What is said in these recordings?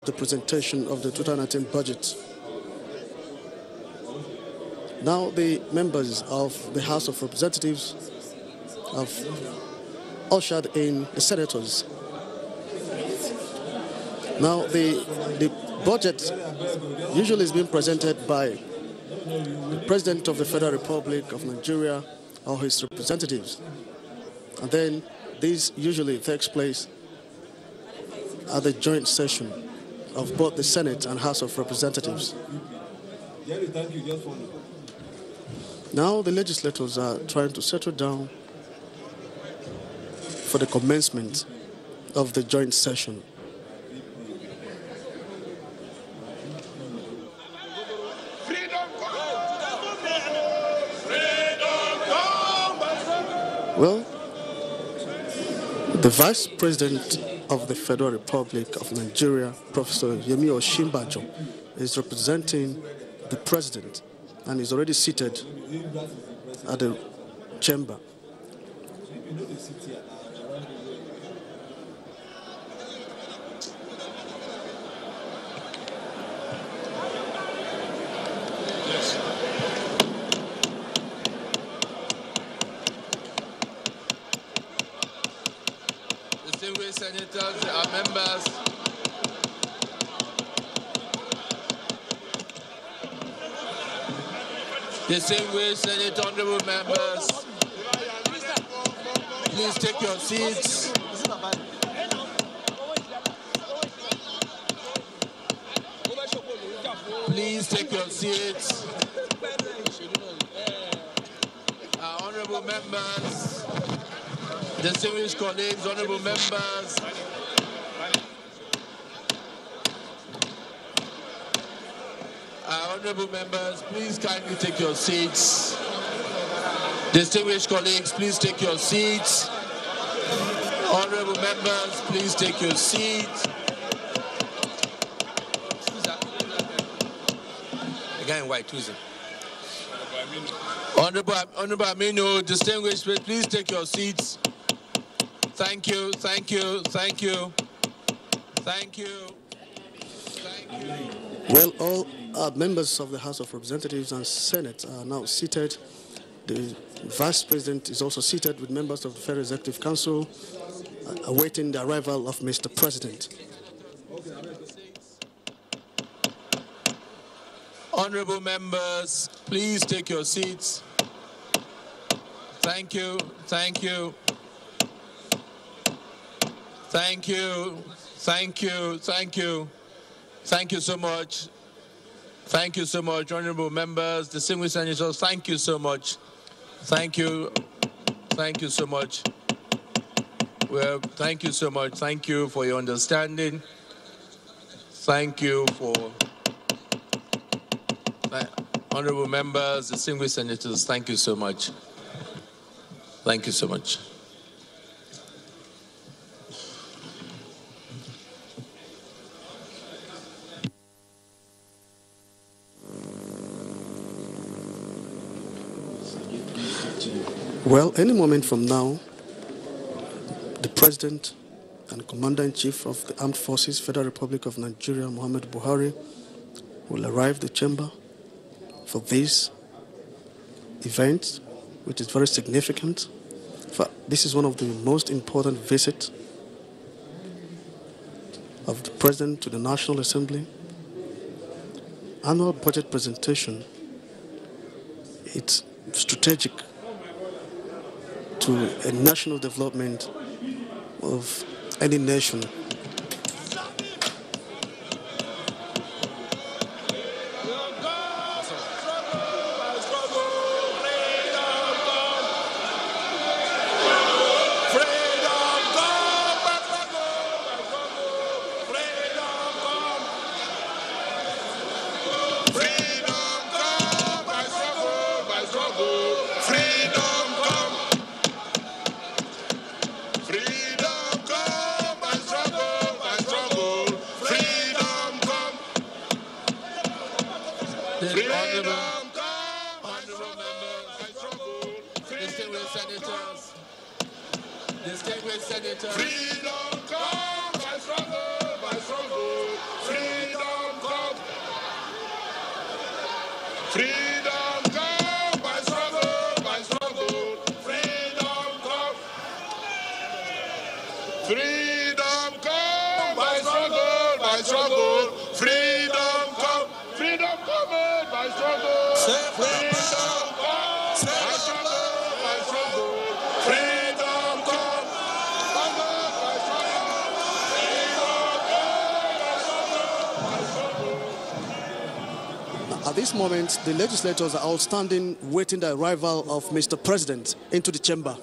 The presentation of the 2019 budget. Now the members of the House of Representatives have ushered in the senators. Now the budget usually is being presented by the President of the Federal Republic of Nigeria or his representatives. And then this usually takes place at the joint session of both the Senate and House of Representatives. Now the legislators are trying to settle down for the commencement of the joint session. Well, the Vice President of the Federal Republic of Nigeria, Professor Yemi Osinbajo, is representing the President and is already seated at the chamber. Distinguished senators, our members, distinguished Senate honorable members, please take your seats. Please take your seats. Our honorable members, distinguished colleagues, honorable members, honorable members, please kindly take your seats. Distinguished colleagues, please take your seats. Honorable members, please take your seats. Again, white, Tuesday. Honorable Aminu, distinguished, please take your seats. Thank you, thank you, thank you, thank you. Thank you. Well, all members of the House of Representatives and Senate are now seated. The Vice President is also seated with members of the Federal Executive Council, awaiting the arrival of Mr. President. Honorable members, please take your seats. Thank you, thank you. Thank you, thank you, thank you. Thank you so much. Thank you so much, honorable members, distinguished senators. Thank you so much. Thank you. Thank you so much. Well, thank you so much. Thank you for your understanding. Thank you for honorable members, distinguished senators. Thank you so much. Thank you so much. Well, any moment from now, the President and Commander-in-Chief of the Armed Forces, Federal Republic of Nigeria, Muhammadu Buhari, will arrive at the chamber for this event, which is very significant. This is one of the most important visits of the President to the National Assembly. Annual budget presentation, it's strategic to a national development of any nation. Distinguished senators. Freedom come by struggle, by struggle. Freedom come by struggle, by struggle. Freedom come. Freedom come by struggle, by struggle. Freedom come. Freedom coming by struggle. Freedom come by struggle, by struggle. Freedom come. Coming by struggle. Freedom come by struggle. At this moment, the legislators are all standing, waiting the arrival of Mr. President into the chamber.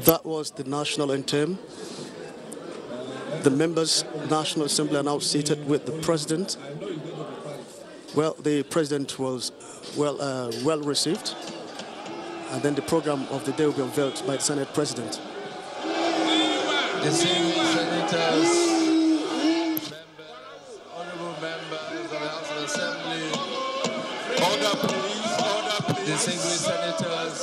That was the national anthem. The members, National Assembly, are now seated with the president. Well, the president was well received, and then the program of the day will be unveiled by the Senate President. Distinguished senators, honorable members of the House of Assembly, order please, distinguished senators,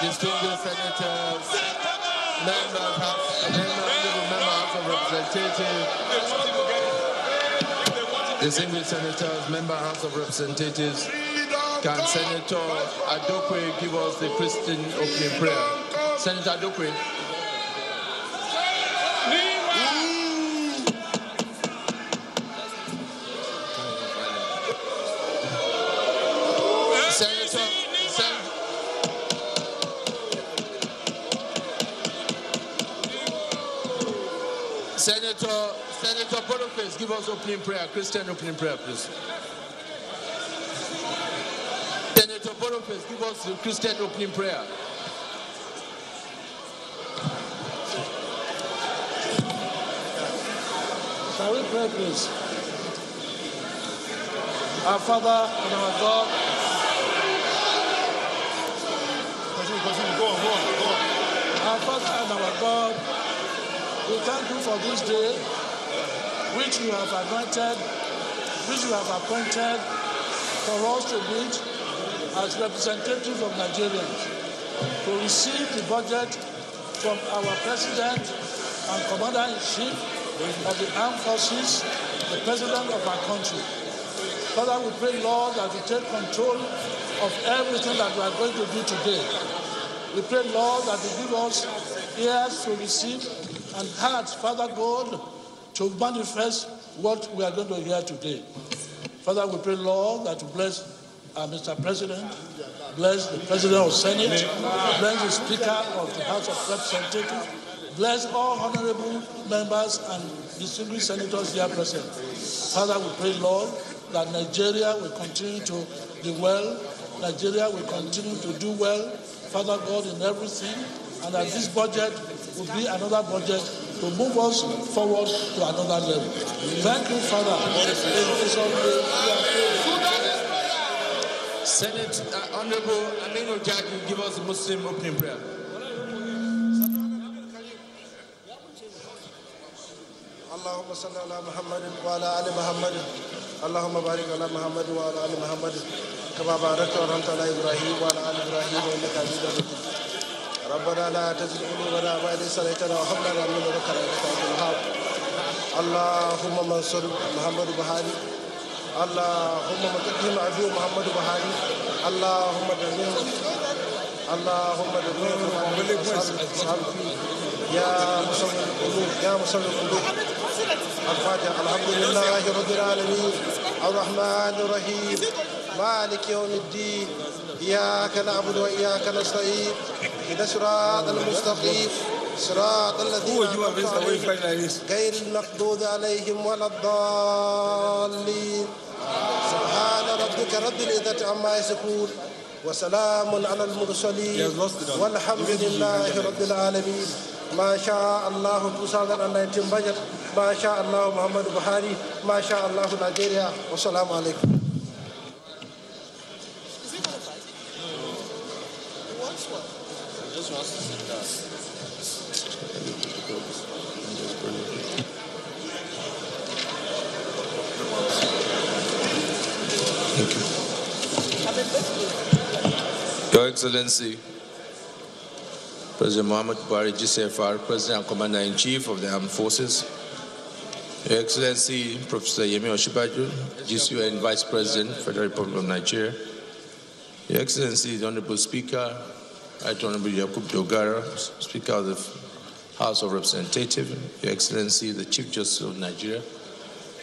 distinguished senators, House of Representatives, distinguished senators, member House of Representatives, can Senator Adokwe give us the Christian opening prayer? Senator Adokwe. Senator Boniface, give us opening prayer, Christian opening prayer, please. Senator Boniface, give us the Christian opening prayer. Shall we pray, please? Our Father and our God. Go on. Our Father and our God, we thank you for this day, which you have anointed, which you have appointed for us to meet as representatives of Nigerians, to receive the budget from our President and Commander-in-Chief of the Armed Forces, the President of our country. Father, we pray, Lord, that you take control of everything that we are going to do today. We pray, Lord, that you give us ears to receive and hearts, Father God, to manifest what we are going to hear today. Father, we pray, Lord, that you bless Mr. President, bless the President of the Senate, bless the Speaker of the House of Representatives, bless all honorable members and distinguished senators here present. Father, we pray, Lord, that Nigeria will continue to do well, Nigeria will continue to do well, Father God, in everything, and that this budget will be another budget to move us forward to another level. Thank you, Father. Senate Honorable Aminu Jaju, give us the Muslim opening prayer. Allahumma salli ala Muhammadin wa ala ali Muhammadin. Allahumma barik ala Muhammad wa ala ali Muhammadin. Kama barakta wa rahmata ala Ibrahim wa ala ali Ibrahim wa innaka hamidun majid. ربنا لا تزغ قلوبنا بعد إذ هديتنا وهب لنا من لدنك رحمة إنك أنت الوهاب. اللهم انصر محمد بهاري. اللهم مكتهم عدو محمد بهاري. اللهم دمره. اللهم دمره. يا مصور القلوب يا مصور القلوب. الفاتحة. الحمد لله رب العالمين الرحمن الرحيم مالك يوم الدين إياك نعبد وإياك نستعين اهدنا الصراط المستقيم صراط الذين أنعمت عليهم غير المغضوب عليهم ولا الضالين سبحان ربك رب العزة عما يصفون وسلام على المرسلين والحمد لله رب العالمين. ما شاء الله 2019 budget, ما شاء الله محمد بهاري, ما شاء الله نيجيريا. والسلام عليكم. Thank you. Your Excellency, President Muhammad Buhari, GCFR, President and Commander-in-Chief of the Armed Forces, Your Excellency, Professor Yemi Osinbajo, GCUN Vice President, Federal Republic of Nigeria, Your Excellency, the Honorable Speaker, Right Honorable Yakub Dogara, Speaker of the House of Representatives, Your Excellency, the Chief Justice of Nigeria,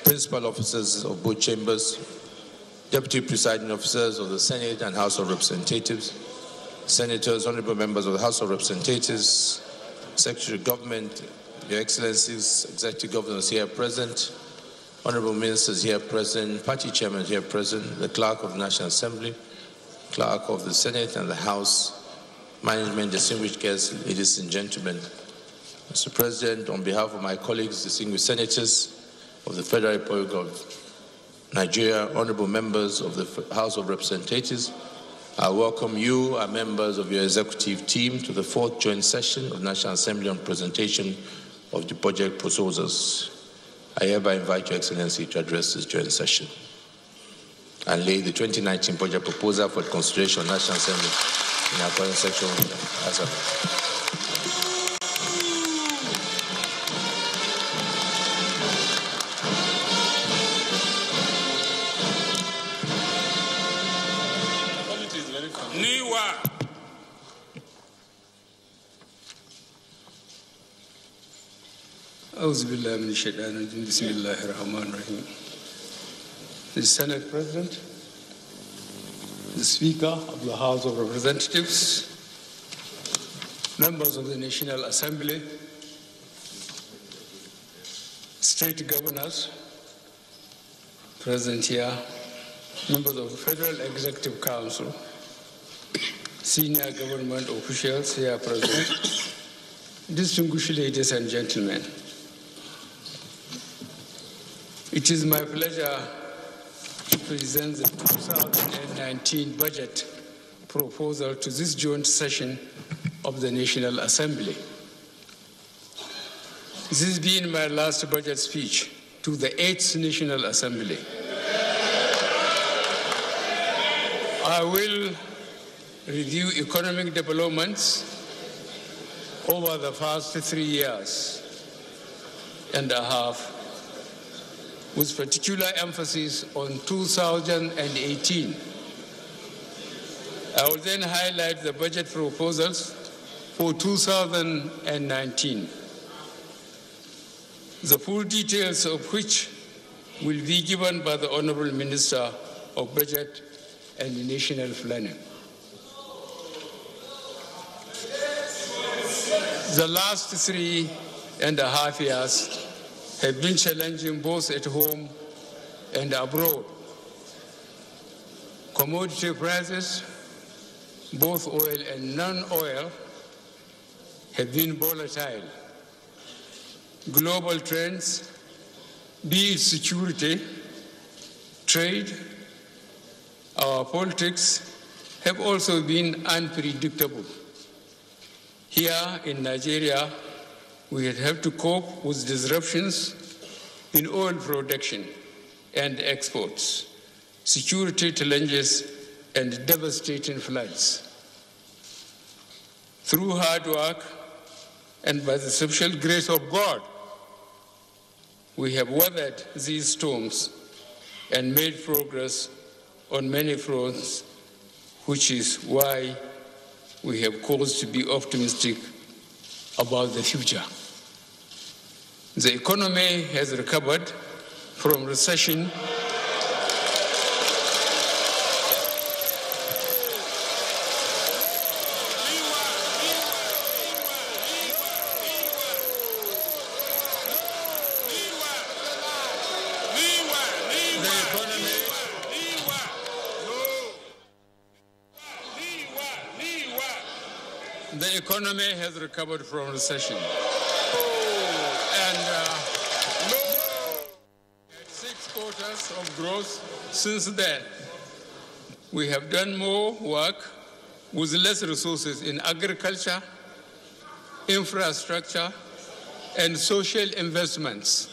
Principal Officers of both chambers, Deputy Presiding Officers of the Senate and House of Representatives, Senators, Honorable Members of the House of Representatives, Secretary of Government, Your Excellencies, Executive Governors here present, Honorable Ministers here present, Party Chairman here present, the Clerk of the National Assembly, Clerk of the Senate and the House, Management, distinguished guests, ladies and gentlemen. Mr. President, on behalf of my colleagues, distinguished senators of the Federal Republic of Nigeria, honorable members of the House of Representatives, I welcome you, our members of your executive team, to the 4th joint session of National Assembly on presentation of the budget proposals. I hereby invite Your Excellency to address this joint session and lay the 2019 budget proposal for consideration of National Assembly in accordance with Section 1. Niwa. Auzubillah min shaitan rajim. Bismillahir Rahmanir Rahim. The Senate President, the Speaker of the House of Representatives, members of the National Assembly, state governors present here, members of the Federal Executive Council, senior government officials here present, distinguished ladies and gentlemen. It is my pleasure to present the 2019 budget proposal to this joint session of the National Assembly. This has been my last budget speech to the 8th National Assembly. I will review economic developments over the past 3 years and a half, with particular emphasis on 2018. I will then highlight the budget proposals for 2019, the full details of which will be given by the Honorable Minister of Budget and National Planning. The last 3.5 years have been challenging both at home and abroad. Commodity prices, both oil and non-oil, have been volatile. Global trends, be it security, trade, our politics, have also been unpredictable. Here in Nigeria, we have to cope with disruptions in oil production and exports, security challenges, and devastating floods. Through hard work and by the special grace of God, we have weathered these storms and made progress on many fronts, which is why we have cause to be optimistic about the future. The economy has recovered from recession The economy has recovered from recession. And 6 quarters of growth since then. We have done more work with less resources in agriculture, infrastructure, and social investments.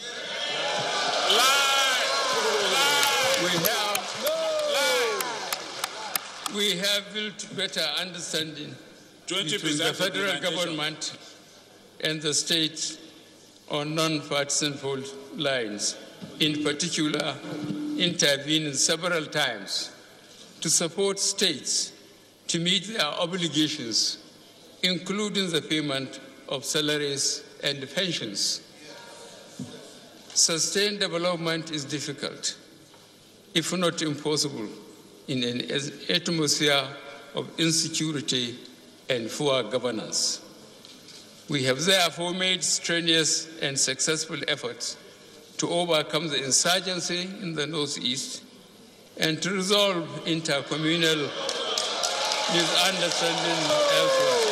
We have built better understanding between the federal government and the states on non-partisan fault lines, in particular intervening several times to support states to meet their obligations, including the payment of salaries and pensions. Sustained development is difficult, if not impossible, in an atmosphere of insecurity and poor governance. We have therefore made strenuous and successful efforts to overcome the insurgency in the Northeast and to resolve intercommunal misunderstanding elsewhere.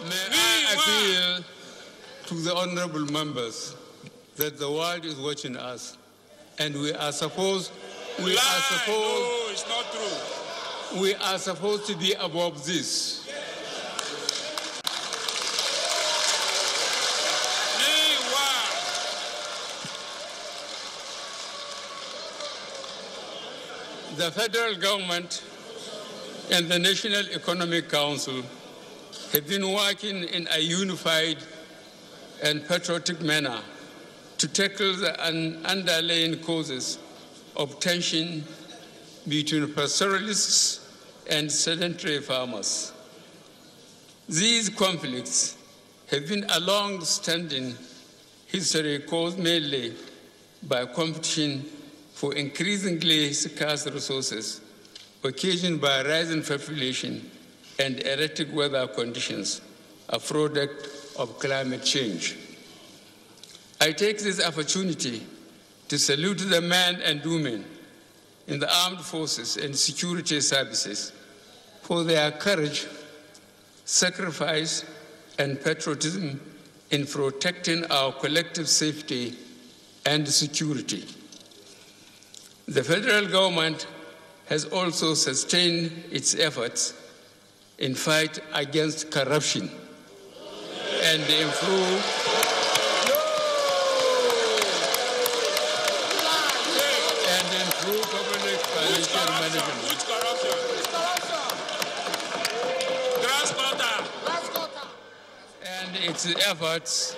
May I appeal to the honorable members that the world is watching us, and we are supposed to be above this. The federal government and the National Economic Council have been working in a unified and patriotic manner to tackle the underlying causes of tension between pastoralists and sedentary farmers. These conflicts have been a long-standing history caused mainly by competition for increasingly scarce resources, occasioned by rising population and erratic weather conditions, a product of climate change. I take this opportunity to salute the men and women in the armed forces and security services for their courage, sacrifice, and patriotism in protecting our collective safety and security. The federal government has also sustained its efforts in fight against corruption and improve public financial management. Which corruption? And its efforts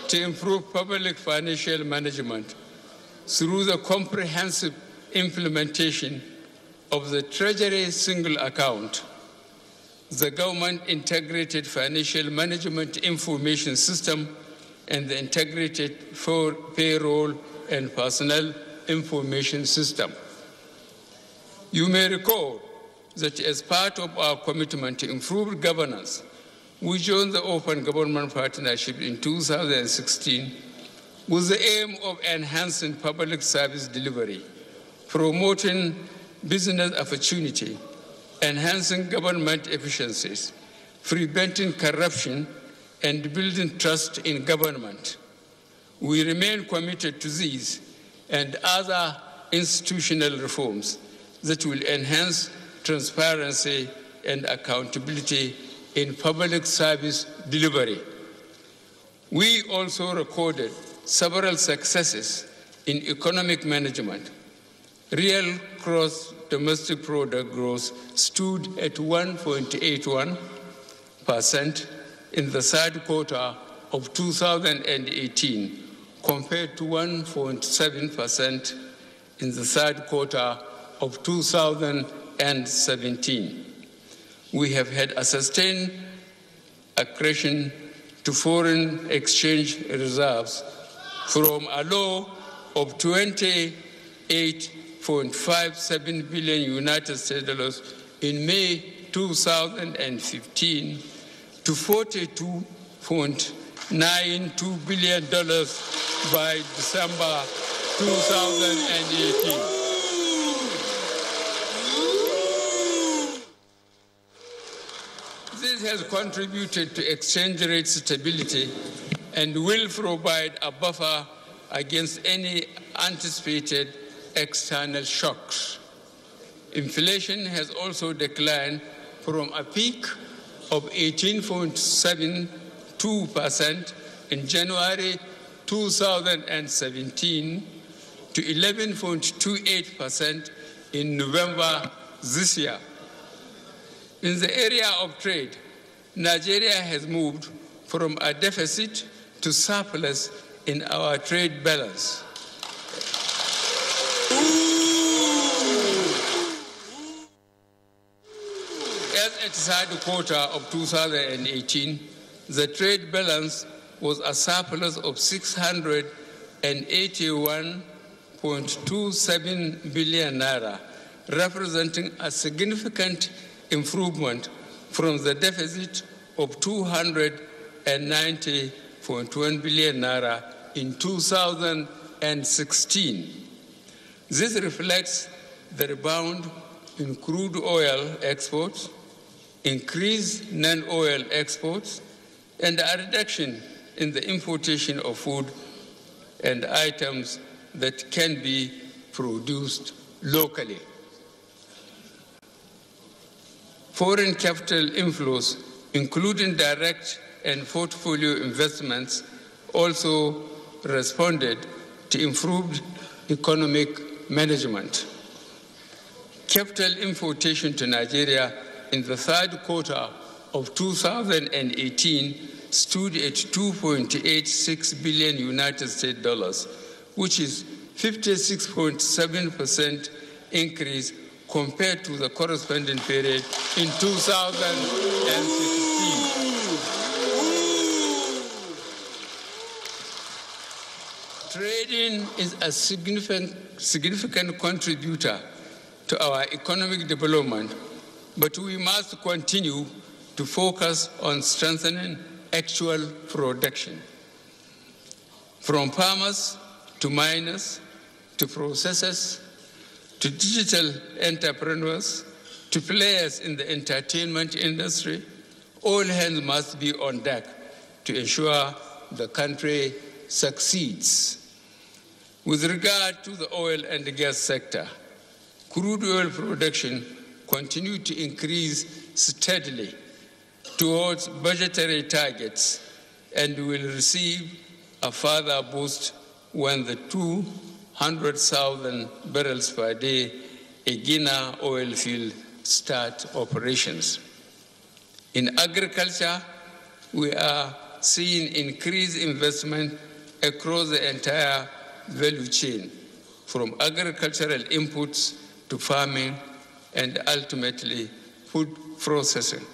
to improve public financial management through the comprehensive implementation of the Treasury Single Account, the Government Integrated Financial Management Information System, and the Integrated Payroll and Personnel Information System. You may recall that as part of our commitment to improve governance, we joined the Open Government Partnership in 2016 with the aim of enhancing public service delivery, promoting business opportunity, enhancing government efficiencies, preventing corruption, and building trust in government. We remain committed to these and other institutional reforms that will enhance transparency and accountability in public service delivery. We also recorded several successes in economic management. Real gross domestic product growth stood at 1.81% in the third quarter of 2018, compared to 1.7% in the third quarter of 2017. We have had a sustained accretion to foreign exchange reserves from a low of $28.57 billion United States dollars in May 2015 to $42.92 billion by December 2018. This has contributed to exchange rate stability and will provide a buffer against any anticipated external shocks. Inflation has also declined from a peak of 18.72% in January 2017 to 11.28% in November this year. In the area of trade, Nigeria has moved from a deficit to surplus in our trade balance. As at the third quarter of 2018, the trade balance was a surplus of 681.27 billion naira, representing a significant improvement from the deficit of 290.1 billion naira in 2016. This reflects the rebound in crude oil exports, increased non-oil exports, and a reduction in the importation of food and items that can be produced locally. Foreign capital inflows, including direct and portfolio investments, also responded to improved economic management. Capital importation to Nigeria in the third quarter of 2018 stood at 2.86 billion United States dollars, which is 56.7% increase compared to the corresponding period in 2016. Trading is a significant contributor to our economic development, but we must continue to focus on strengthening actual production. From farmers to miners to processors to digital entrepreneurs to players in the entertainment industry, all hands must be on deck to ensure the country succeeds. With regard to the oil and the gas sector, crude oil production continued to increase steadily towards budgetary targets and will receive a further boost when the 200,000 barrels per day Egina oil field start operations. In agriculture, we are seeing increased investment across the entire value chain, from agricultural inputs to farming and ultimately food processing.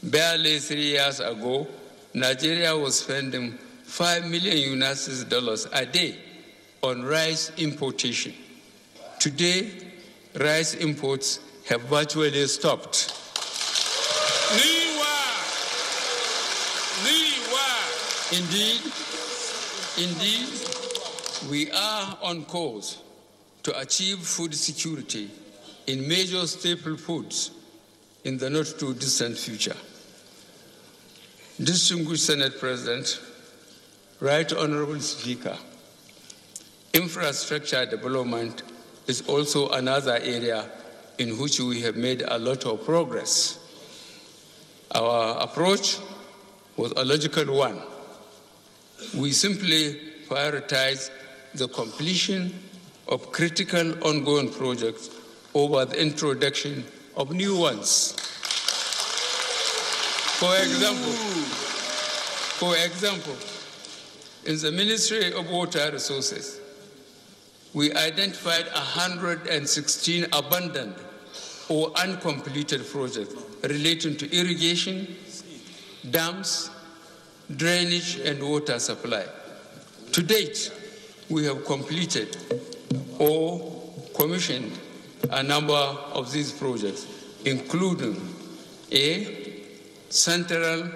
Barely 3 years ago, Nigeria was spending $5 million United dollars a day on rice importation. Today, rice imports have virtually stopped. Indeed, we are on course to achieve food security in major staple foods in the not-too-distant future. Distinguished Senate President, Right Honorable Speaker, infrastructure development is also another area in which we have made a lot of progress. Our approach was a logical one. We simply prioritize the completion of critical ongoing projects over the introduction of new ones. For example, in the Ministry of Water Resources, we identified 116 abandoned or uncompleted projects relating to irrigation, dams, drainage, and water supply. To date, we have completed or commissioned a number of these projects, including A, Central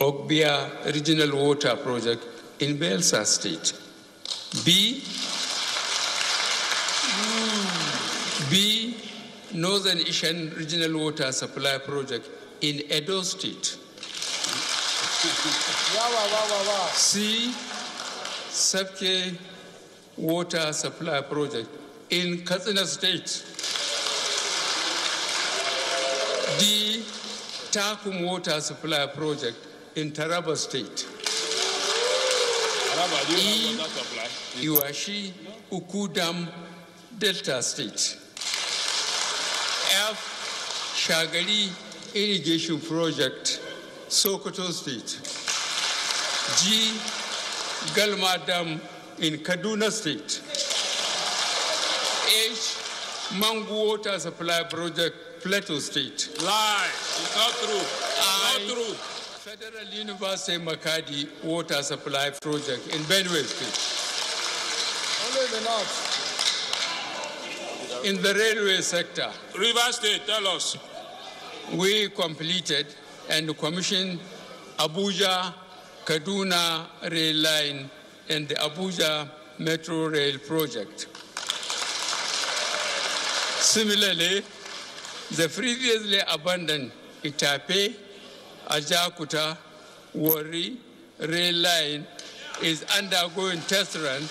Abuja Regional Water Project in Belsa State. B, Northern Asian Regional Water Supply Project in Edo State. C, Sabke Water Supply Project in Katsina State. D, Takum Water Supply Project in Taraba State. E, Iwashi Uku Dam, Delta State. F, Shagali Irrigation Project, Sokoto State. G, Galma Dam in Kaduna State. H, Mangu Water Supply Project, Plateau State. Lie. It's not true. It's not true. Federal University Makadi Water Supply Project in Benue State. Only in the north. In the railway sector, River State, tell us. we completed and commissioned Abuja Kaduna Rail Line and the Abuja Metro Rail Project. Similarly, the previously abandoned Itape, Ajakuta, Warri Rail Line is undergoing test run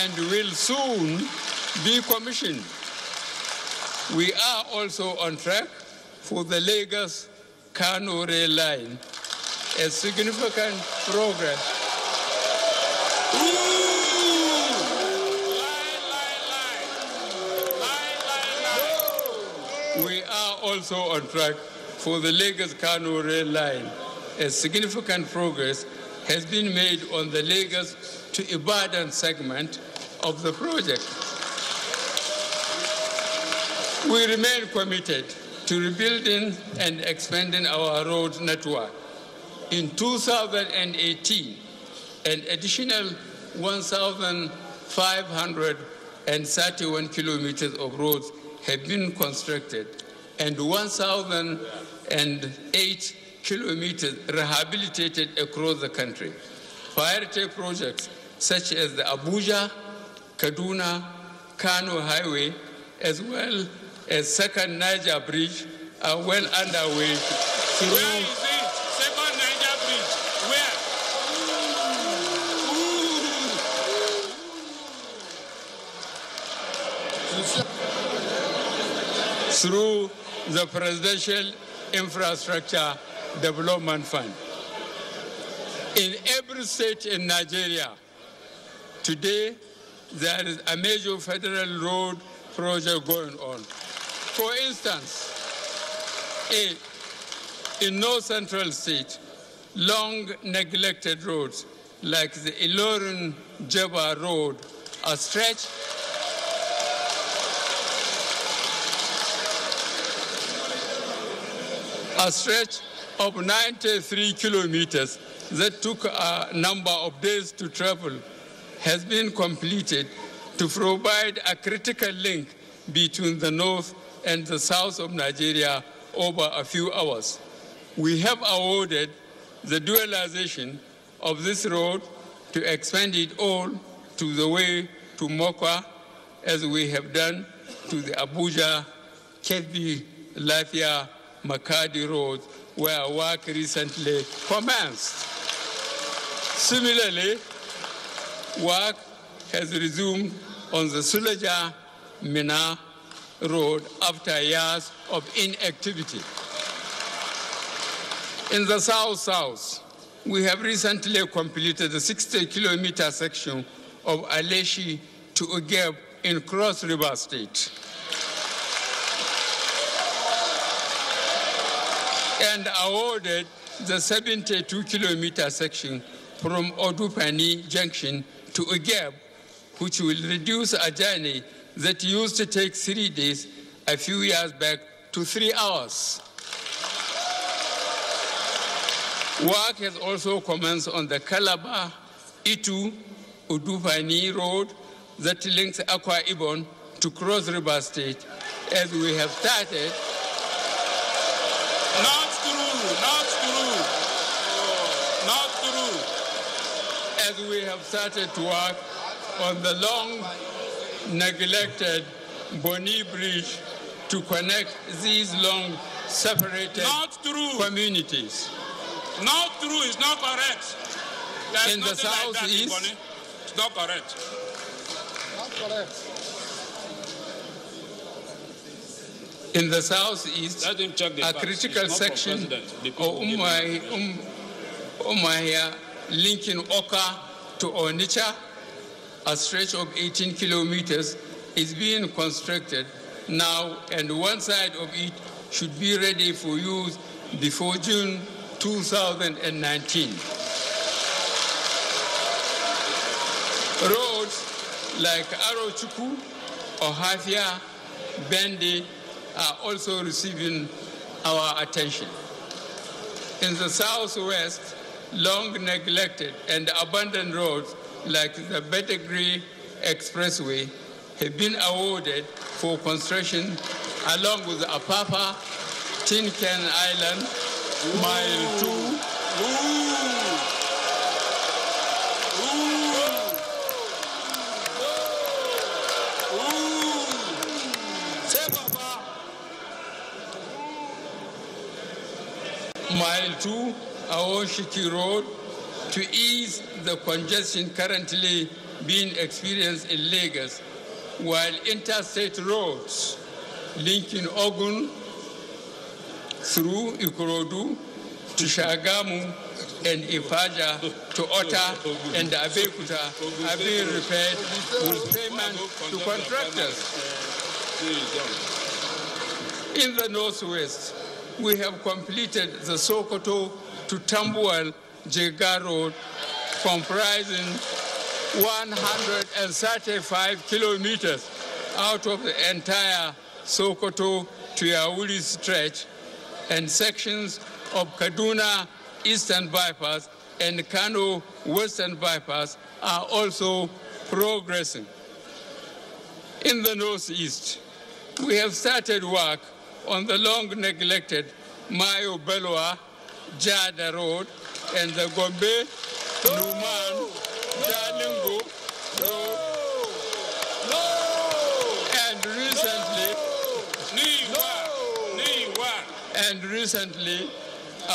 and will soon be commissioned. We are also on track for the Lagos-Kano Rail Line, a significant progress. We are also on track for the Lagos-Kano rail line, a significant progress has been made on the Lagos to Ibadan segment of the project. We remain committed to rebuilding and expanding our road network. In 2018, an additional 1,531 kilometers of roads have been constructed and 1,008 kilometers rehabilitated across the country. Priority projects such as the Abuja, Kaduna, Kano Highway, as well as second Niger Bridge are well underway. Where is it? Second Niger Bridge. Where? Through the Presidential Infrastructure Development Fund. In every state in Nigeria, today there is a major federal road project going on. For instance, in North Central State, long neglected roads like the Ilorin-Jeba Road are stretched of 93 kilometers that took a number of days to travel has been completed to provide a critical link between the north and the south of Nigeria over a few hours. We have awarded the dualization of this road to expand it all to the way to Mokwa, as we have done to the Abuja, Kebbi, Lafia, Makadi Road, where work recently commenced. Similarly, work has resumed on the Suleja-Mina Road after years of inactivity. In the South-South, we have recently completed the 60-kilometer section of Aleshi to Ugeb in Cross River State. And awarded the 72-kilometer section from Odupani Junction to Ugeb, which will reduce a journey that used to take 3 days a few years back to 3 hours. Work has also commenced on the Calabar-Itu-Odupani Road that links Akwa Ibom to Cross River State, as we have started. Not true. As we have started to work on the long neglected Boni Bridge to connect these long separated communities. Not true, it's not correct. In the southeast, it's not correct. Not correct. In the southeast, a critical section of Umahia linking Oka to Onitsha, a stretch of 18 kilometers, is being constructed now, and one side of it should be ready for use before June 2019. Roads like Arochukwu, Ohafia, Bende are also receiving our attention. In the southwest, long neglected and abandoned roads like the Bedegri Expressway have been awarded for construction along with the Apapa, Tin Can Island, Mile 2. Mile 2, Awoshiki Road, to ease the congestion currently being experienced in Lagos, while interstate roads linking Ogun through Ikorodu to Shagamu and Ifaja to Ota and Abeokuta are being repaired with payment to contractors. In the northwest, we have completed the Sokoto to Tambuwal Jega Road, comprising 135 kilometers out of the entire Sokoto to Yauli stretch, and sections of Kaduna Eastern Bypass and Kano Western Bypass are also progressing. In the northeast, we have started work on the long-neglected Mayo Belwa Jada Road and the Gombe Numan Jalingo Road. And recently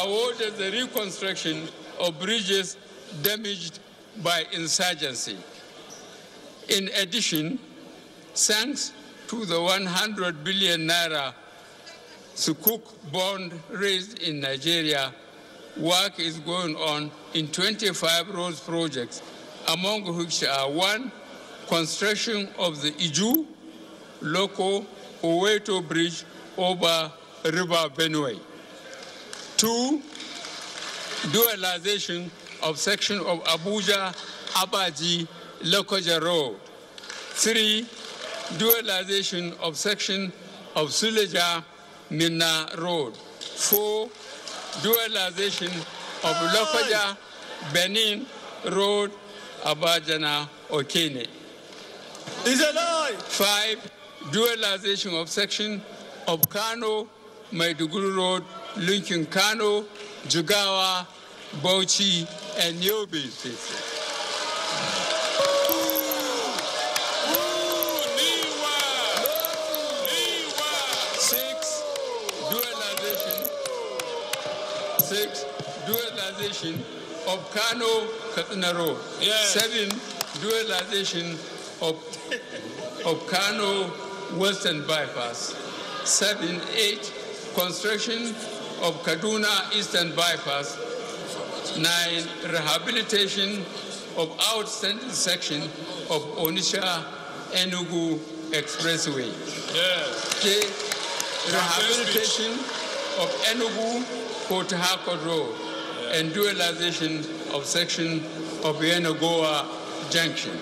awarded the reconstruction of bridges damaged by insurgency. In addition, thanks to the 100 billion naira Sukuk bond raised in Nigeria, work is going on in 25 road projects, among which are 1, construction of the Iju, Loko, Oweto Bridge over River Benue. 2, dualization of section of Abuja, Abaji, Lokoja Road. 3, dualization of section of Suleja, Minna Road. 4, dualization of Lokoja, Benin Road, Abajana, Okene. 5, dualization of section of Kano, Maiduguri Road, linking Kano, Jugawa, Bauchi, and Yobe. 6, dualization of Kano, Katsina Road. 7, dualization of Kano Western Bypass. 7, 8, construction of Kaduna Eastern Bypass. 9, rehabilitation of outstanding section of Onitsha Enugu Expressway. 10, rehabilitation of Enugu Port Harcourt Road and dualization of section of Yenagoa Junction.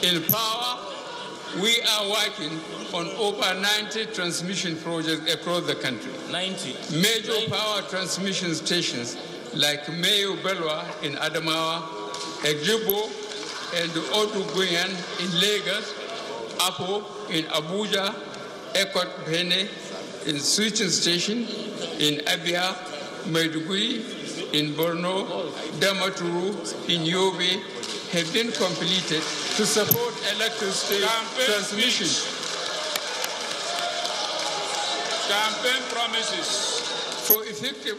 In power, we are working on over 90 transmission projects across the country. 90. Major power transmission stations like Mayo Belwa in Adamawa, Ejibo and Oduguyan in Lagos, Apo in Abuja, Ekot Bene in switching station in Abia, Maiduguri in Borno, Damaturu in Yobe have been completed to support electricity transmission. Campaign promises. For effective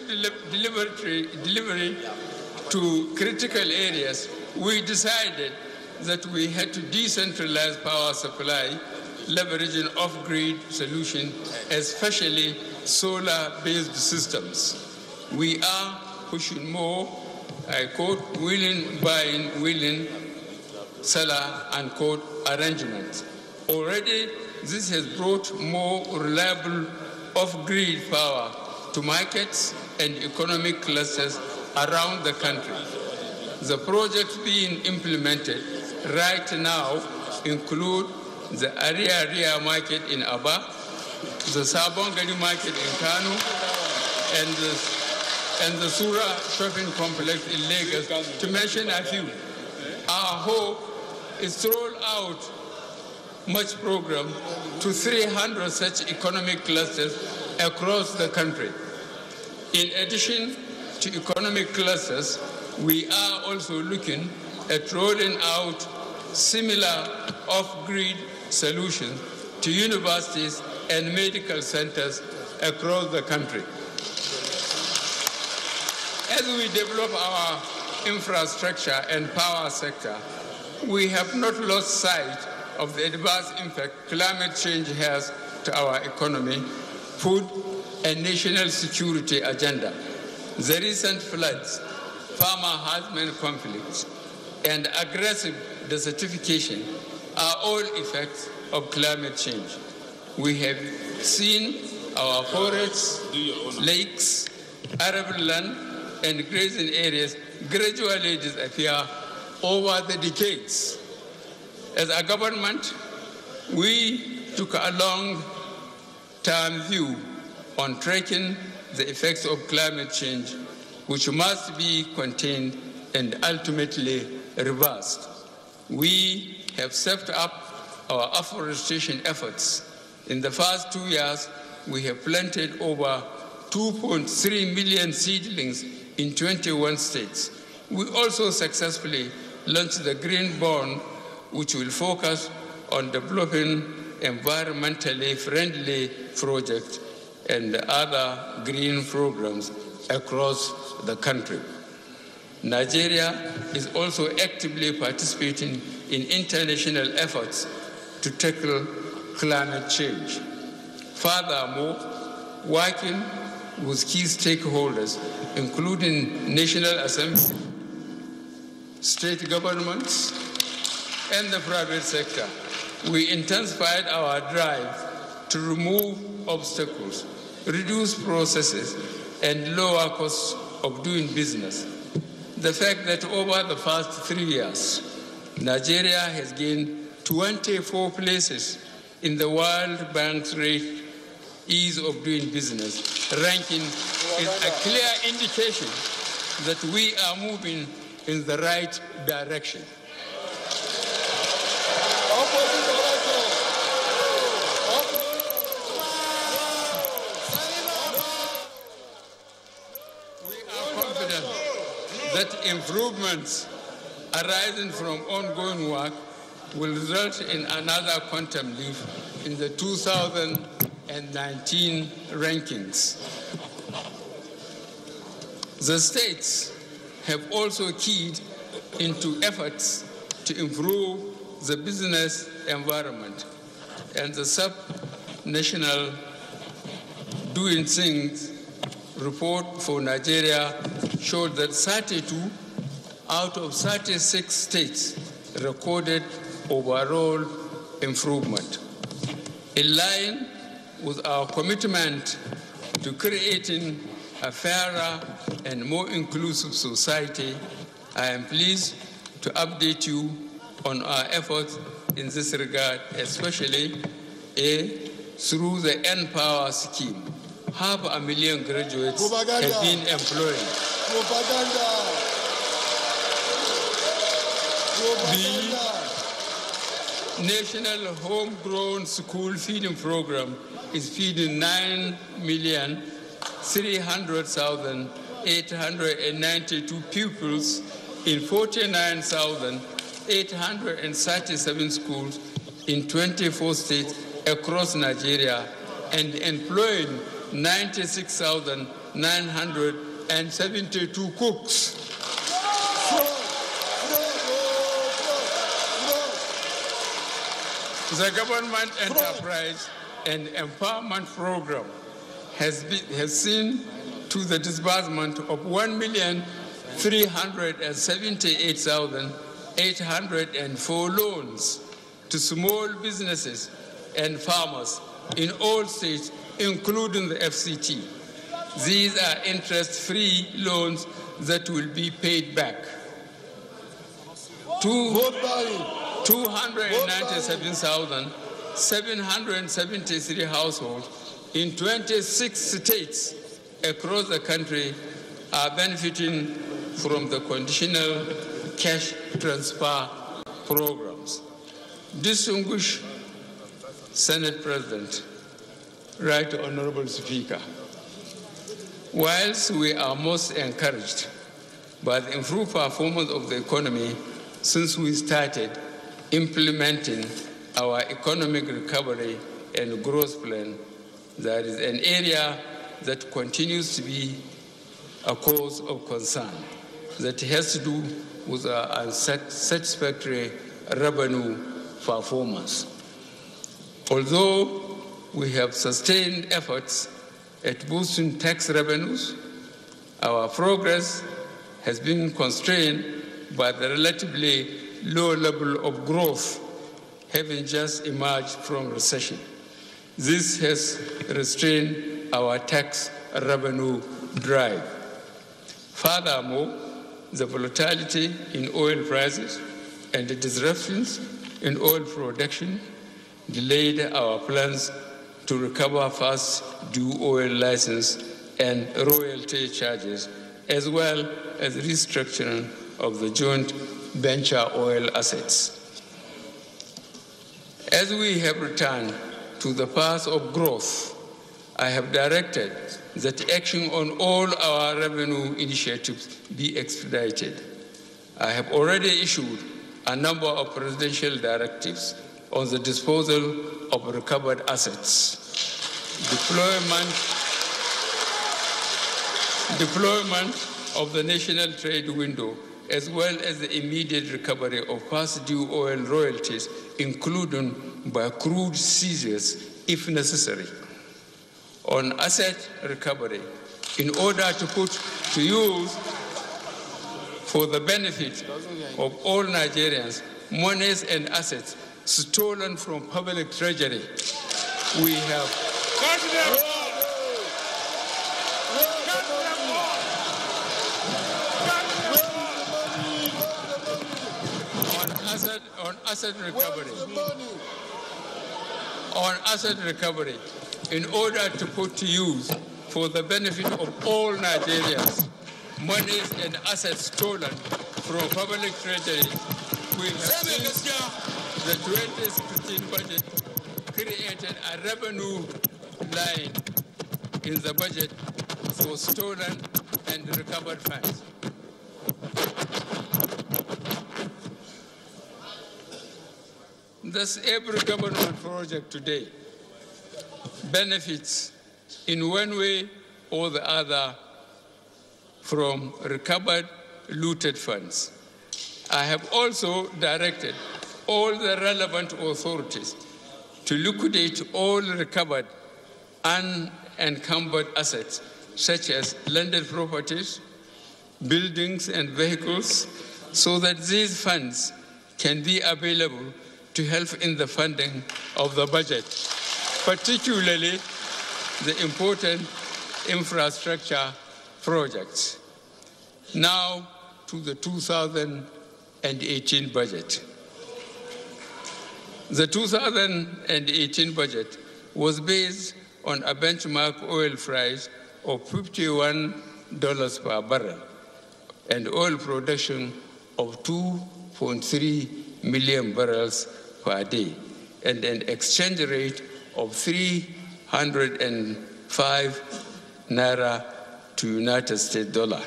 delivery to critical areas, we decided that we had to decentralize power supply, leveraging off-grid solutions, especially solar-based systems. We are pushing more, I quote, willing buying, willing seller, unquote, arrangements. Already, this has brought more reliable off-grid power to markets and economic clusters around the country. The projects being implemented right now include the Aria market in Aba, the Sabongari market in Kano, and the Sura shopping complex in Lagos, to mention a few. Our hope is to roll out much program to 300 such economic clusters across the country. In addition to economic clusters, we are also looking at rolling out similar off-grid solutions to universities and medical centers across the country. As we develop our infrastructure and power sector, we have not lost sight of the adverse impact climate change has to our economy, food, and national security agenda. The recent floods, farmer-husband conflicts, and aggressive desertification are all effects of climate change. We have seen our forests, lakes, arable land, and grazing areas gradually disappear over the decades. As a government, we took a long-term view on tracking the effects of climate change, which must be contained and ultimately reversed. We have stepped up our afforestation efforts. In the first 2 years, we have planted over 2.3 million seedlings in 21 states. We also successfully launched the Green Bond, which will focus on developing environmentally friendly projects and other green programs across the country. Nigeria is also actively participating in international efforts to tackle climate change. Furthermore, working with key stakeholders, including National Assembly, state governments, and the private sector, we intensified our drive to remove obstacles, reduce processes, and lower costs of doing business. The fact that over the past 3 years, Nigeria has gained 24 places in the World Bank's rate ease of doing business ranking is a clear indication that we are moving in the right direction. That improvements arising from ongoing work will result in another quantum leap in the 2019 rankings. The states have also keyed into efforts to improve the business environment, and the sub-national Doing Things report for Nigeria showed that 32 out of 36 states recorded overall improvement. In line with our commitment to creating a fairer and more inclusive society, I am pleased to update you on our efforts in this regard, especially through the N-Power scheme. 500,000 graduates have been employed. The National Homegrown School Feeding Program is feeding 9,300,892 pupils in 49,837 schools in 24 states across Nigeria and employing 96,972 cooks. The government enterprise and empowerment program has seen to the disbursement of 1,378,804 loans to small businesses and farmers in all states, including the FCT. These are interest-free loans that will be paid back. 297,773 households in 26 states across the country are benefiting from the conditional cash transfer programs. Distinguished Senate President, Right Honorable Speaker, whilst we are most encouraged by the improved performance of the economy since we started implementing our economic recovery and growth plan, there is an area that continues to be a cause of concern that has to do with our unsatisfactory revenue performance. Although we have sustained efforts at boosting tax revenues, our progress has been constrained by the relatively low level of growth having just emerged from recession. This has restrained our tax revenue drive. Furthermore, the volatility in oil prices and the disruptions in oil production delayed our plans to recover past due oil license and royalty charges, as well as restructuring of the joint venture oil assets. As we have returned to the path of growth, I have directed that action on all our revenue initiatives be expedited. I have already issued a number of presidential directives on the disposal of recovered assets, deployment of the national trade window, as well as the immediate recovery of past due oil royalties, including by crude seizures if necessary. On asset recovery, in order to put to use for the benefit of all Nigerians monies and assets stolen from public treasury, we have on asset recovery, in order to put to use for the benefit of all Nigerians monies and assets stolen from public treasury, we have since the 2016 budget created a revenue line in the budget for stolen and recovered funds. Thus, every government project today benefits in one way or the other from recovered, looted funds. I have also directed all the relevant authorities to liquidate all recovered unencumbered assets, such as landed properties, buildings, and vehicles, so that these funds can be available to help in the funding of the budget, particularly the important infrastructure projects. Now to the 2018 budget. The 2018 budget was based on a benchmark oil price of $51 per barrel and oil production of 2.3 million barrels per day and an exchange rate of 305 naira to United States dollar.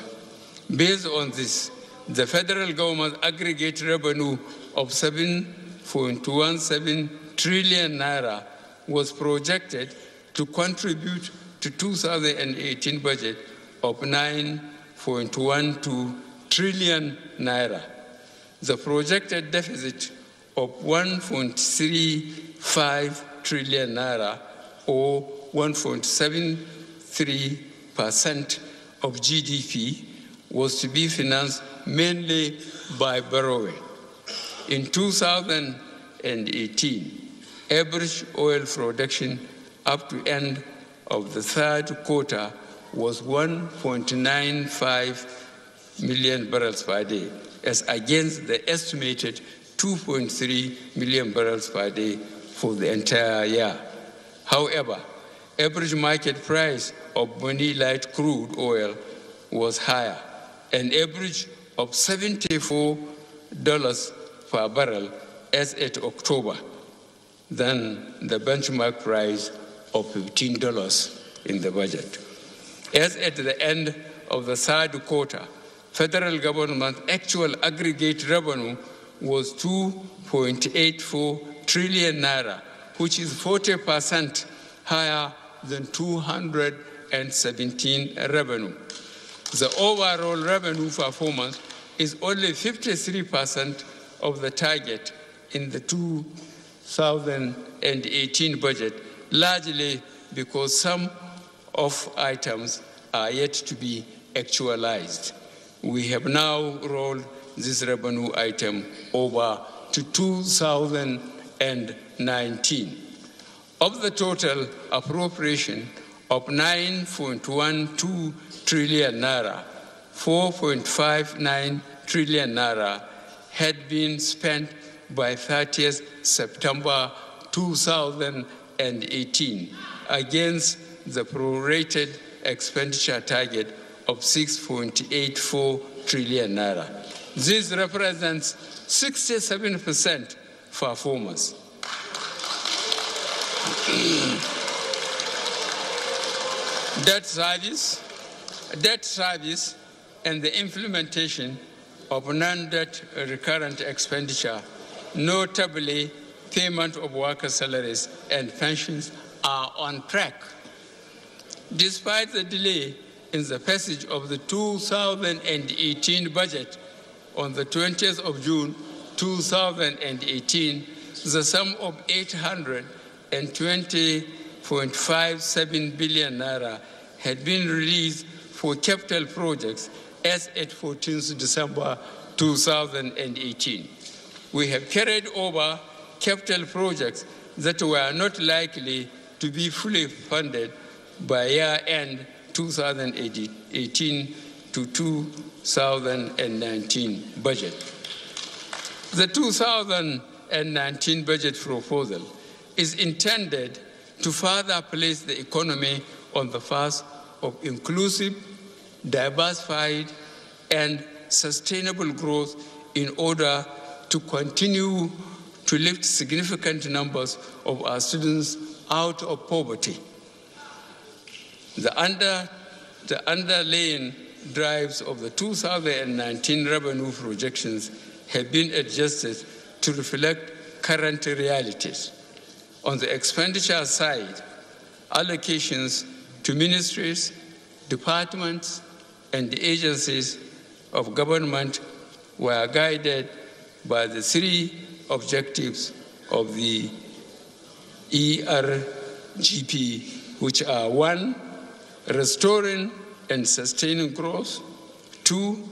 Based on this, the federal government aggregate revenue of 7.17 trillion naira was projected to contribute to 2018 budget of 9.12 trillion naira. The projected deficit of 1.35 trillion naira, or 1.73% of GDP, was to be financed mainly by borrowing. In 2018, average oil production up to end of the third quarter was 1.95 million barrels per day, as against the estimated 2.3 million barrels per day for the entire year. However, average market price of Bonny light crude oil was higher, an average of $74 per barrel as at October, than the benchmark price of $15 in the budget. As at the end of the third quarter, federal government actual aggregate revenue was 2.84 trillion naira, which is 40% higher than 2017 revenue. The overall revenue performance is only 53% of the target in the 2018 budget, largely because some of items are yet to be actualized. We have now rolled this revenue item over to 2019. Of the total appropriation of 9.12 trillion naira, 4.59 trillion naira had been spent by 30th September 2018 against the prorated expenditure target of 6.84 trillion naira. This represents 67% performance. Debt service and the implementation of non-debt recurrent expenditure, notably payment of worker salaries and pensions, are on track. Despite the delay in the passage of the 2018 budget on the 20th of June 2018, the sum of 820.57 billion naira had been released for capital projects as at 14th December 2018. We have carried over capital projects that were not likely to be fully funded by year-end 2018 to 2019 budget. The 2019 budget proposal is intended to further place the economy on the path of inclusive, diversified, and sustainable growth in order to continue to lift significant numbers of our students out of poverty. The underlying drives of the 2019 revenue projections have been adjusted to reflect current realities. On the expenditure side, allocations to ministries, departments, and agencies of government were guided by the three objectives of the ERGP, which are: 1, restoring and sustaining growth; 2,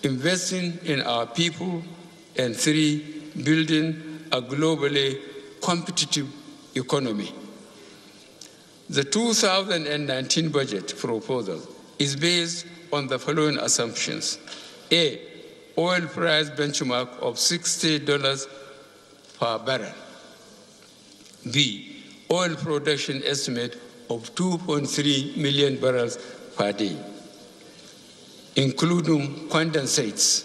investing in our people; and 3, building a globally competitive economy. The 2019 budget proposal is based on the following assumptions: A, oil price benchmark of $60 per barrel; B, oil production estimate of 2.3 million barrels per day, including condensates;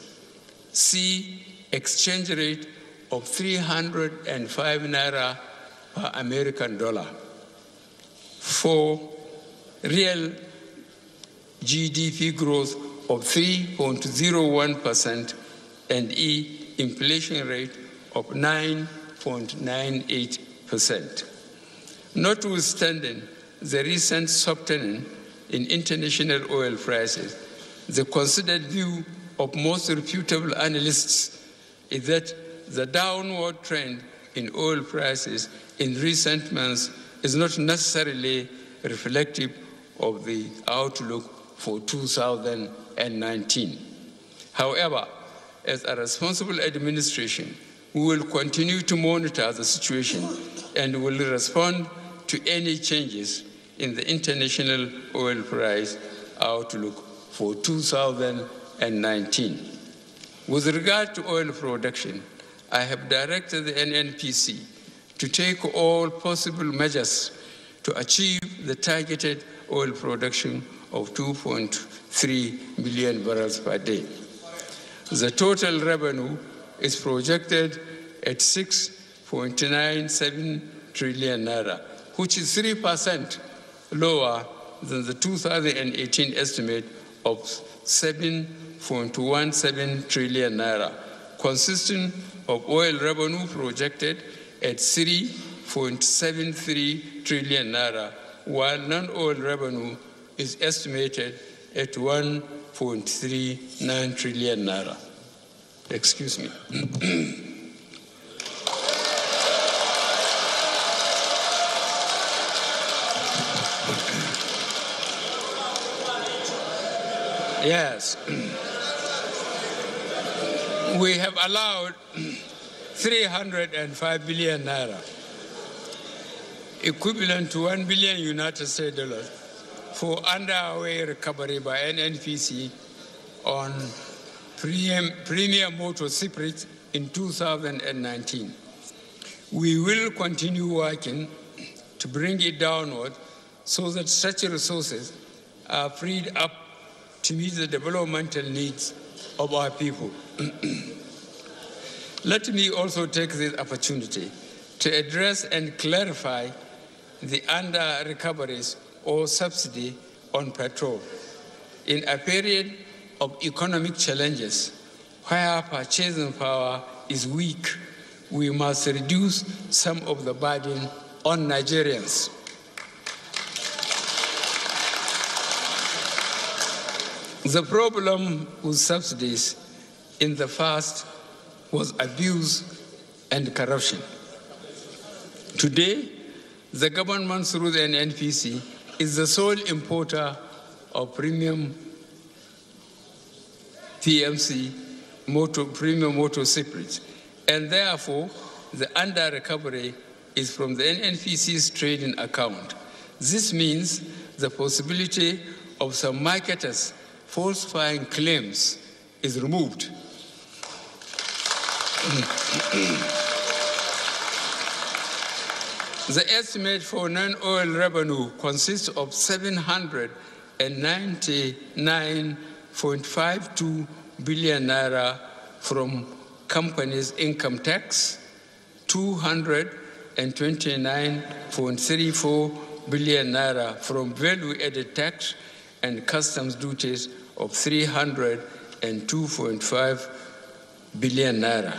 C, exchange rate of 305 naira per American dollar; 4, real GDP growth of 3.01%, and E, inflation rate of 9.98%. Notwithstanding the recent softening in international oil prices, the considered view of most reputable analysts is that the downward trend in oil prices in recent months is not necessarily reflective of the outlook for 2019. However, as a responsible administration, we will continue to monitor the situation and will respond to any changes in the international oil price outlook for 2019. With regard to oil production, I have directed the NNPC to take all possible measures to achieve the targeted oil production of 2.3 million barrels per day. The total revenue is projected at 6.97 trillion naira, which is 3% lower than the 2018 estimate of 7.17 trillion naira, consisting of oil revenue projected at 3.73 trillion naira, while non-oil revenue is estimated at 1.39 trillion naira. Excuse me. Yes. We have allowed 305 billion naira equivalent to $1 billion United States dollars, for underway recovery by NNPC on premium motor secrets in 2019. We will continue working to bring it downward so that such resources are freed up to meet the developmental needs of our people. Let me also take this opportunity to address and clarify the under-recoveries or subsidy on petrol. In a period of economic challenges, where purchasing power is weak, we must reduce some of the burden on Nigerians. The problem with subsidies in the past was abuse and corruption. Today, the government through the NNPC is the sole importer of premium PMC, premium motor secrets, and therefore the under-recovery is from the NNPC's trading account. This means the possibility of some marketers falsifying claims is removed. The estimate for non-oil revenue consists of 799.52 billion naira from companies' income tax, 229.34 billion naira from value-added tax and customs duties of 302.5 billion naira.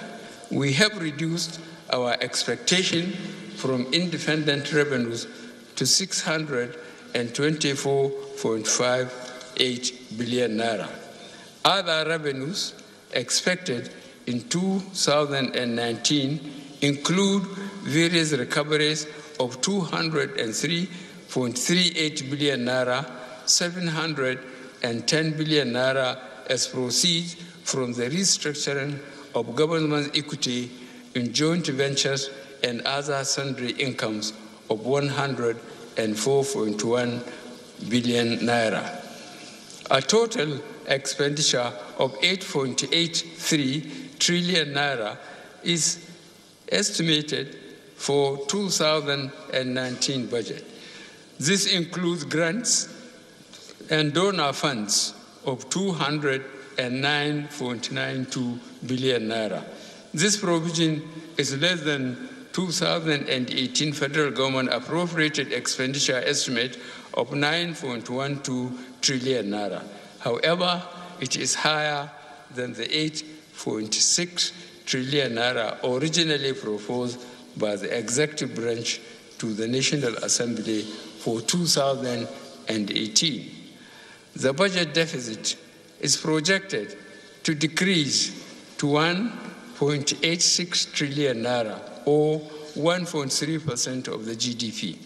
We have reduced our expectation from independent revenues to 624.58 billion naira. Other revenues expected in 2019 include various recoveries of 203.38 billion naira, 710 billion naira as proceeds from the restructuring of government equity in joint ventures and other sundry incomes of 104.1 billion naira. A total expenditure of 8.83 trillion naira is estimated for 2019 budget. This includes grants and donor funds of 209.92 billion naira. This provision is less than 2018 federal government appropriated expenditure estimate of 9.12 trillion naira. However, it is higher than the 8.6 trillion naira originally proposed by the executive branch to the National Assembly for 2018. The budget deficit is projected to decrease to 1.86 trillion naira, or 1.3% of the GDP.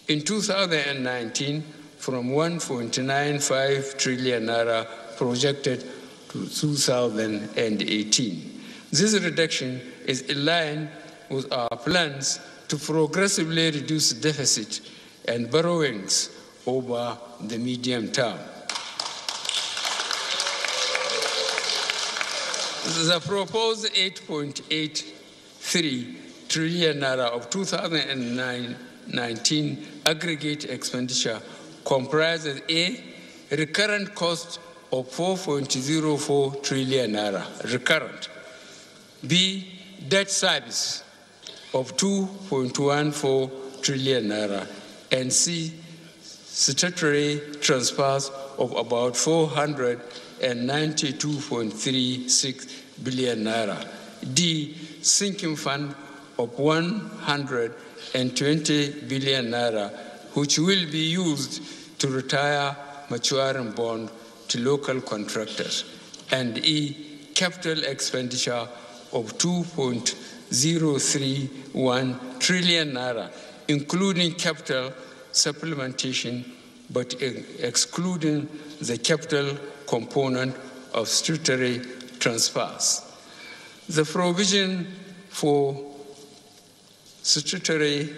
In 2019, from 1.95 trillion naira projected to 2018. This reduction is in line with our plans to progressively reduce deficit and borrowings over the medium term. The proposed 8.83 trillion naira of 2019 aggregate expenditure comprises A, recurrent cost of 4.04 trillion naira, recurrent. B, debt service of 2.14 trillion naira. And C, statutory transfers of about 492.36 billion naira. D, sinking fund of 120 billion naira, which will be used to retire maturing bond to local contractors. And E, capital expenditure of 2.031 trillion naira, including capital supplementation, but excluding the capital component of statutory transfers. The provision for statutory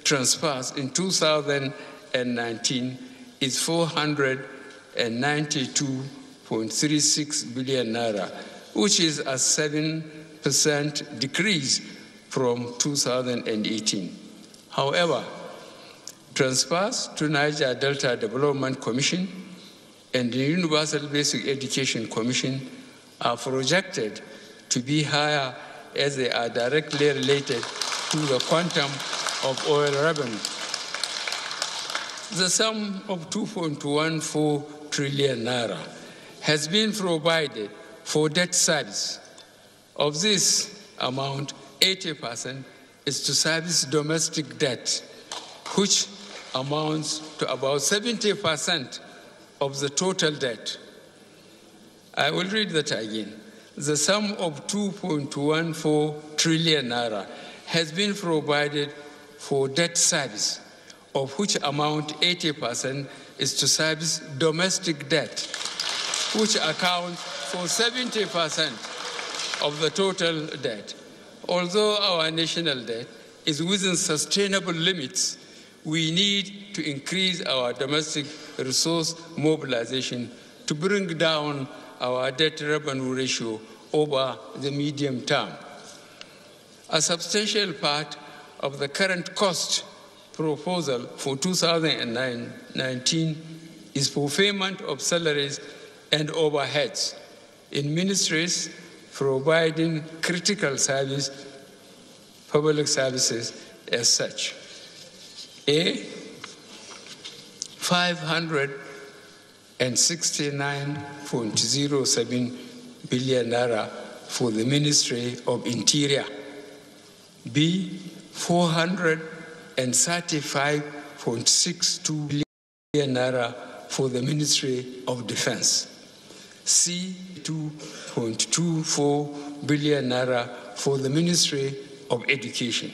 transfers in 2019 is 492.36 billion naira, which is a 7% decrease from 2018. However, transfers to Niger Delta Development Commission and the Universal Basic Education Commission are projected to be higher as they are directly related to the quantum of oil revenue. The sum of 2.14 trillion naira has been provided for debt service. Of this amount, 80% is to service domestic debt, which amounts to about 70% of the total debt. I will read that again. The sum of 2.14 trillion naira has been provided for debt service, of which amount 80% is to service domestic debt, which accounts for 70% of the total debt. Although our national debt is within sustainable limits, we need to increase our domestic resource mobilization to bring down our debt revenue ratio over the medium term. A substantial part of the current cost proposal for 2019 is for payment of salaries and overheads in ministries providing critical service, public services as such. A 569.07 billion naira for the Ministry of Interior. B 435.62 billion naira for the Ministry of Defense. C 2.24 billion naira for the Ministry of Education.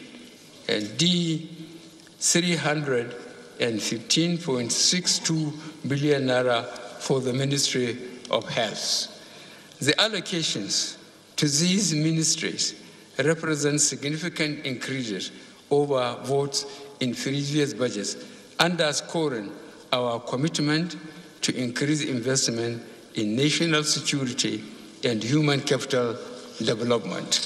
And D 315.62 billion naira for the Ministry of Health. The allocations to these ministries represent significant increases over votes in previous budgets, underscoring our commitment to increase investment in national security and human capital development.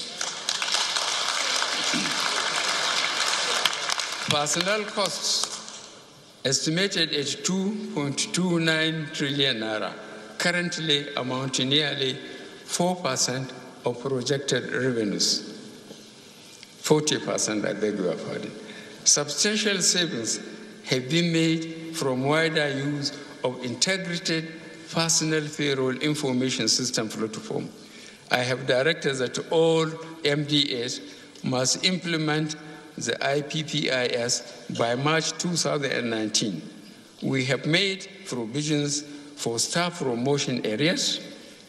Personnel costs estimated at 2.29 trillion naira currently amount to nearly 4% of projected revenues. 40%, I beg your pardon. Substantial savings have been made from wider use of integrated personnel payroll information system platform. I have directed that all MDAs must implement the IPPIS by March 2019. We have made provisions for staff promotion areas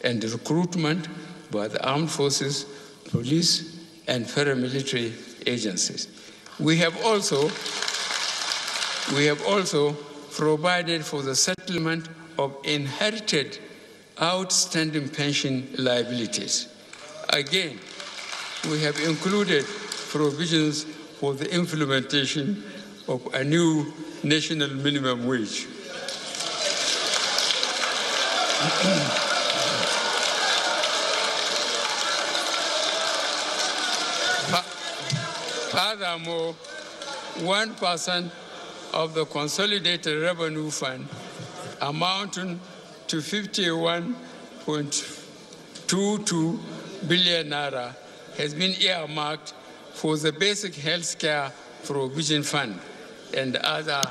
and recruitment by the armed forces, police, and paramilitary agencies. We have also provided for the settlement of inherited outstanding pension liabilities. Again, we have included provisions for the implementation of a new national minimum wage. Furthermore, 1% of the consolidated revenue fund amounting to 51.22 billion naira has been earmarked for the basic health care provision fund and other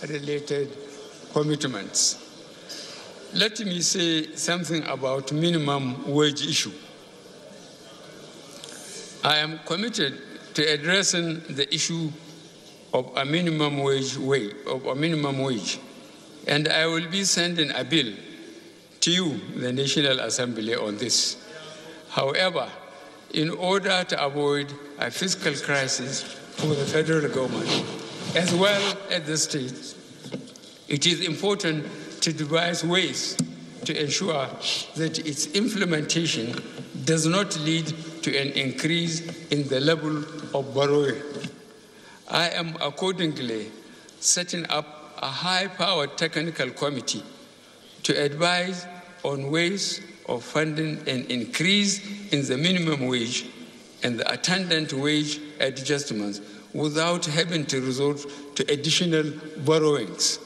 related commitments. Let me say something about minimum wage issue. I am committed to addressing the issue of a minimum wage, and I will be sending a bill to you, the National Assembly, on this. However, in order to avoid a fiscal crisis for the federal government, as well as the states, it is important to devise ways to ensure that its implementation does not lead to an increase in the level of borrowing. I am accordingly setting up a high-powered technical committee to advise on ways of funding an increase in the minimum wage and the attendant wage adjustments without having to resort to additional borrowings.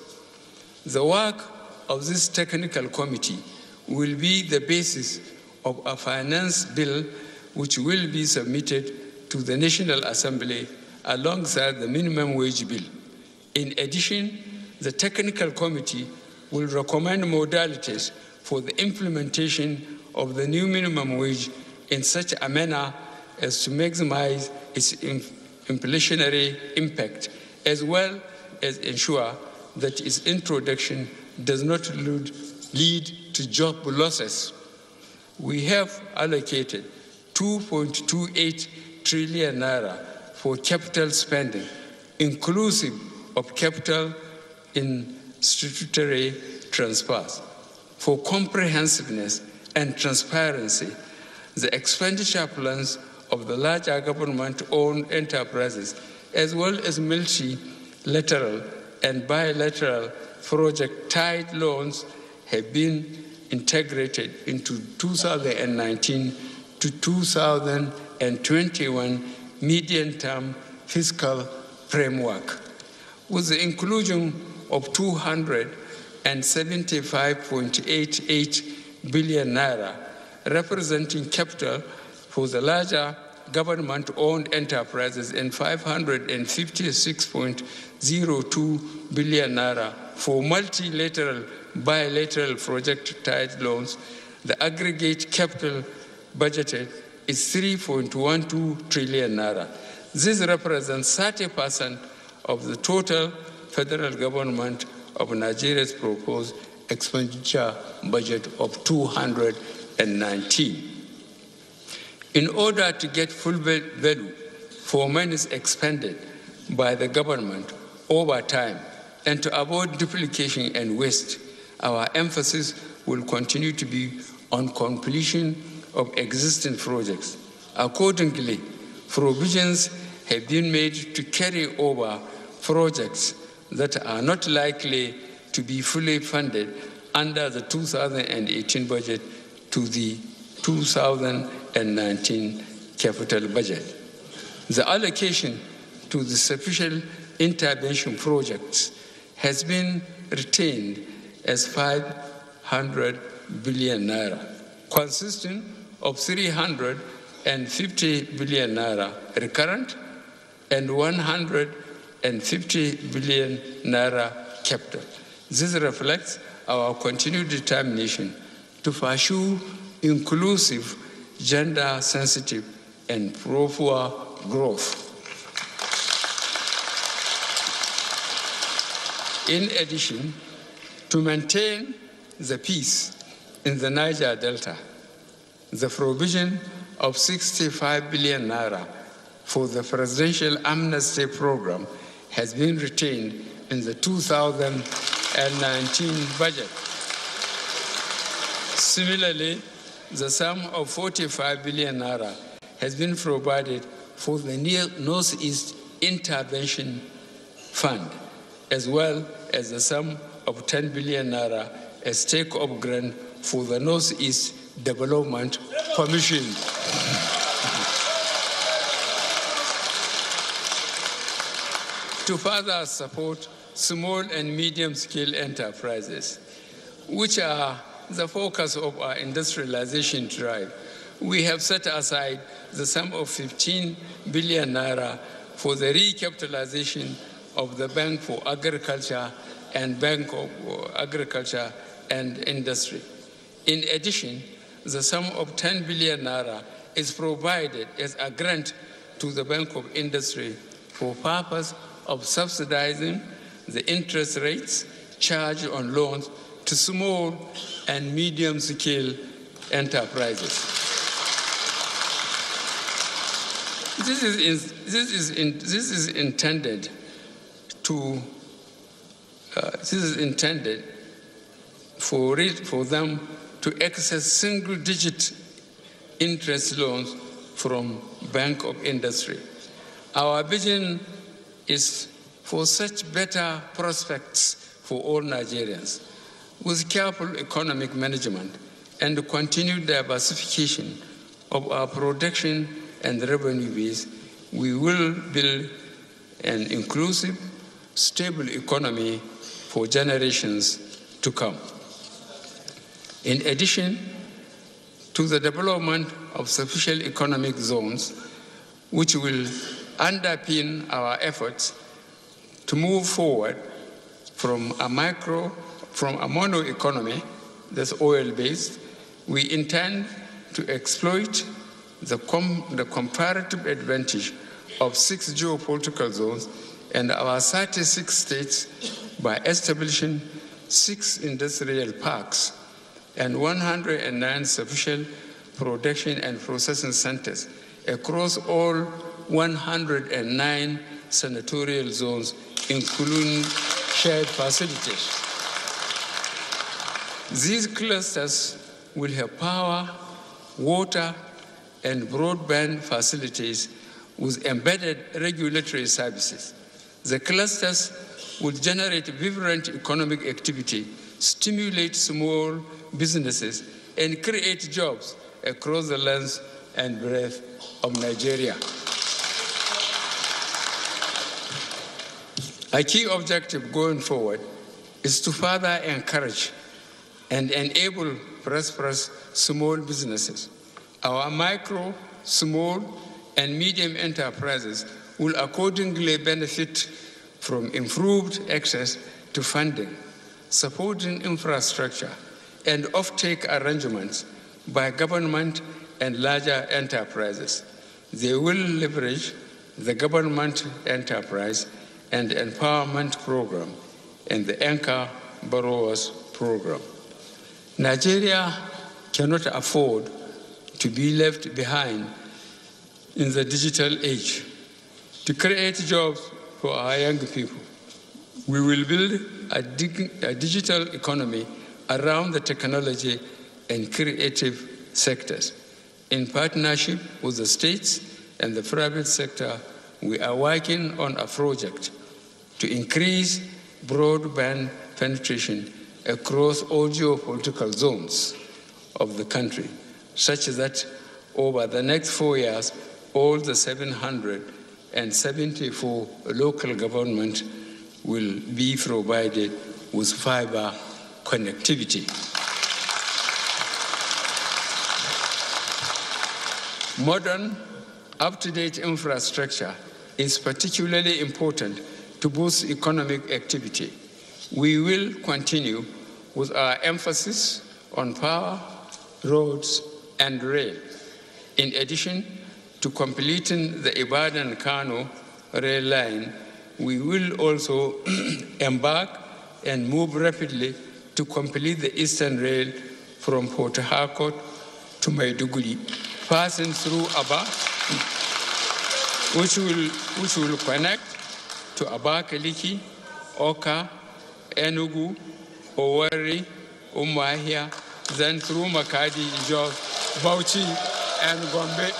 The work of this technical committee will be the basis of a finance bill which will be submitted to the National Assembly alongside the minimum wage bill. In addition, the technical committee will recommend modalities for the implementation of the new minimum wage in such a manner as to maximize its inflationary impact, as well as ensure that its introduction does not lead to job losses. We have allocated 2.28 trillion naira for capital spending, inclusive of capital in statutory transfers. For comprehensiveness and transparency, the expenditure plans of the larger government-owned enterprises, as well as multilateral and bilateral project-tied loans, have been integrated into 2019 to 2021 medium-term fiscal framework, with the inclusion of 275.88 billion naira, representing capital for the larger government-owned enterprises and 556.02 billion naira for multilateral, bilateral project-tied loans. The aggregate capital budgeted is 3.12 trillion naira. This represents 30% of the total federal government of Nigeria's proposed expenditure budget of 219. In order to get full value for monies expended by the government over time and to avoid duplication and waste, our emphasis will continue to be on completion of existing projects. Accordingly, provisions have been made to carry over projects that are not likely to be fully funded under the 2018 budget to the 2019 capital budget. The allocation to the special intervention projects has been retained as 500 billion naira, consisting of 350 billion naira recurrent and 150 billion naira capital. This reflects our continued determination to pursue inclusive, gender-sensitive, and proper growth. In addition, to maintain the peace in the Niger Delta, the provision of 65 billion naira for the Presidential Amnesty Program has been retained in the 2019 budget. Similarly, the sum of 45 billion naira has been provided for the Northeast Intervention Fund, as well as the sum of 10 billion naira as take-up grant for the Northeast Development Commission. To further support small and medium-scale enterprises, which are the focus of our industrialization drive, we have set aside the sum of 15 billion naira for the recapitalization of the Bank for Agriculture and Bank of Agriculture and Industry. In addition, the sum of 10 billion naira is provided as a grant to the Bank of Industry for purpose of subsidizing the interest rates charged on loans to small and medium-scale enterprises. This is intended for them to access single-digit interest loans from Bank of Industry. Our vision is for such better prospects for all Nigerians. With careful economic management and continued diversification of our production and revenue base, we will build an inclusive, stable economy for generations to come. In addition to the development of special economic zones, which will underpin our efforts to move forward from a mono economy that's oil-based, we intend to exploit the comparative advantage of 6 geopolitical zones and our 36 states by establishing 6 industrial parks and 109 sufficient production and processing centers across all 109 senatorial zones, including shared facilities. These clusters will have power, water, and broadband facilities with embedded regulatory services. The clusters will generate vibrant economic activity, stimulate small businesses, and create jobs across the length and breadth of Nigeria. A key objective going forward is to further encourage and enable prosperous small businesses. Our micro, small, and medium enterprises will accordingly benefit from improved access to funding, supporting infrastructure, and offtake arrangements by government and larger enterprises. They will leverage the government enterprise and empowerment program and the Anchor Borrowers program. Nigeria cannot afford to be left behind in the digital age. To create jobs for our young people, we will build a digital economy around the technology and creative sectors. In partnership with the states and the private sector, we are working on a project to increase broadband penetration across all geopolitical zones of the country, such that over the next 4 years, all the 774 local governments will be provided with fiber connectivity. Modern, up-to-date infrastructure is particularly important to boost economic activity. We will continue with our emphasis on power, roads, and rail. In addition to completing the Ibadan-Kano rail line, we will also embark and move rapidly to complete the Eastern Rail from Port Harcourt to Maiduguri, passing through Aba, which will connect to Abakaliki, Oka, Enugu, Owerri, Umuahia, then through Makadi, Jos, Bauchi, and Gombe.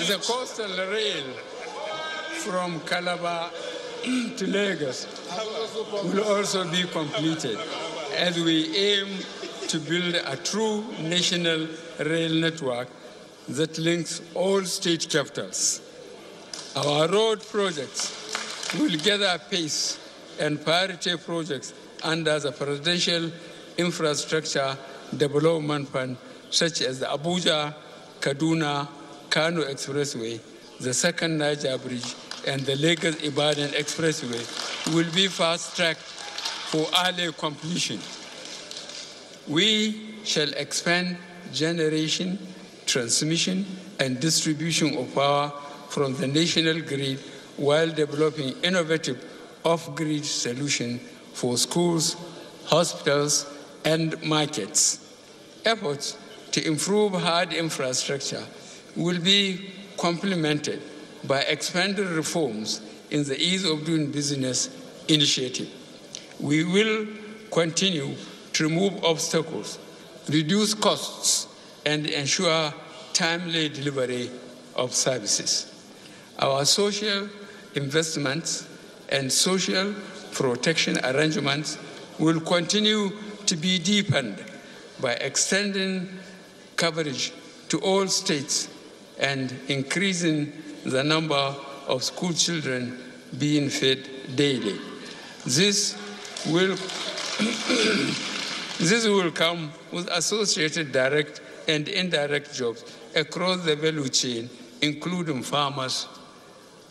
The coastal rail from Calabar to Lagos will also be completed as we aim to build a true national rail network that links all state capitals. Our road projects will gather pace and priority projects under the Presidential Infrastructure Development Fund, such as the Abuja, Kaduna, Kano Expressway, the second Niger Bridge, and the Lagos-Ibadan Expressway will be fast-tracked for early completion. We shall expand generation, transmission, and distribution of power from the national grid while developing innovative off-grid solutions for schools, hospitals, and markets. Efforts to improve hard infrastructure will be complemented by expanded reforms in the Ease of Doing Business initiative. We will continue to remove obstacles, reduce costs, and ensure timely delivery of services. Our social investments and social protection arrangements will continue to be deepened by extending coverage to all states and increasing the number of school children being fed daily. This will come with associated direct and indirect jobs across the value chain, including farmers,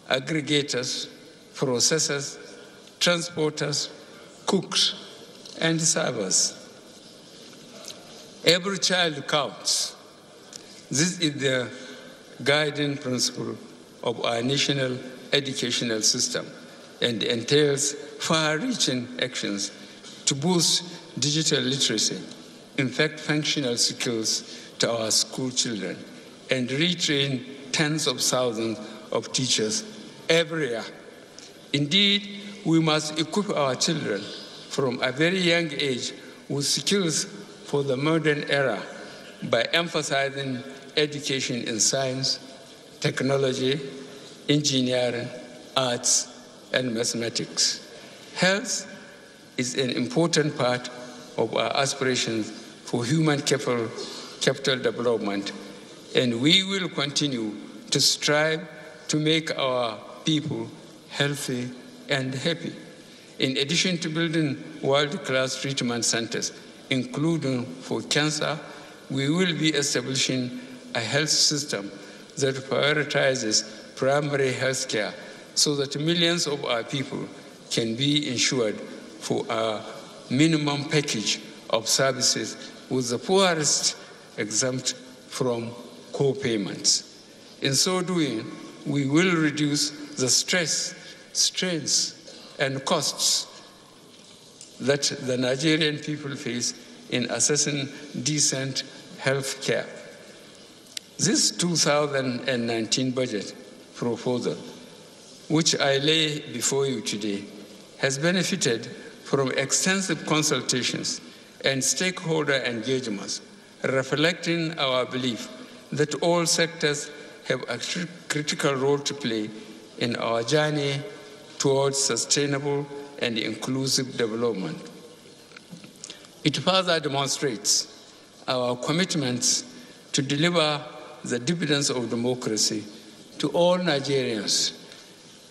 aggregators, processors, transporters, cooks, and servers. Every child counts. This is the guiding principle of our national educational system and entails far-reaching actions to boost digital literacy, infect functional skills to our school children, and retrain tens of thousands of teachers every year. Indeed, we must equip our children from a very young age with skills for the modern era by emphasizing education in science, technology, engineering, arts, and mathematics. Health is an important part of our aspirations for human capital development, and we will continue to strive to make our people healthy and happy. In addition to building world-class treatment centers, including for cancer, we will be establishing a health system that prioritizes primary health care so that millions of our people can be insured for a minimum package of services, with the poorest exempt from co-payments. In so doing, we will reduce the stress, strains, and costs that the Nigerian people face in accessing decent health care. This 2019 budget proposal, which I lay before you today, has benefited from extensive consultations and stakeholder engagements, reflecting our belief that all sectors have a critical role to play in our journey towards sustainable and inclusive development. It further demonstrates our commitments to deliver the dividends of democracy to all Nigerians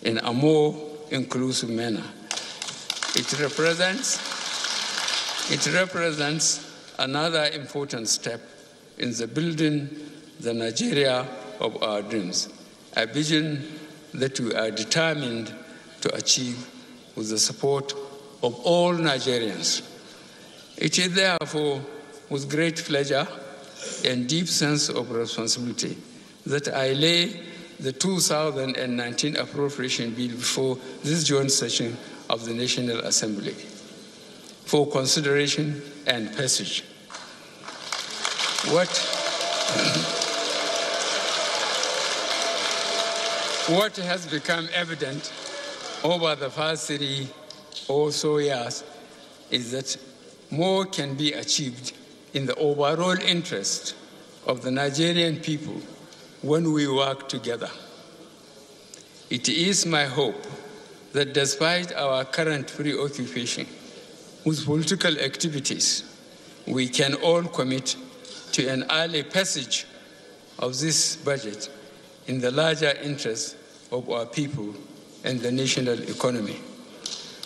in a more inclusive manner. It represents another important step in the building the Nigeria of our dreams, a vision that we are determined to achieve with the support of all Nigerians. It is therefore with great pleasure and deep sense of responsibility that I lay the 2019 appropriation bill before this joint session of the National Assembly for consideration and passage. What has become evident over the past 3 or so years is that more can be achieved in the overall interest of the Nigerian people when we work together. It is my hope that despite our current preoccupation with political activities, we can all commit to an early passage of this budget in the larger interest of our people and the national economy.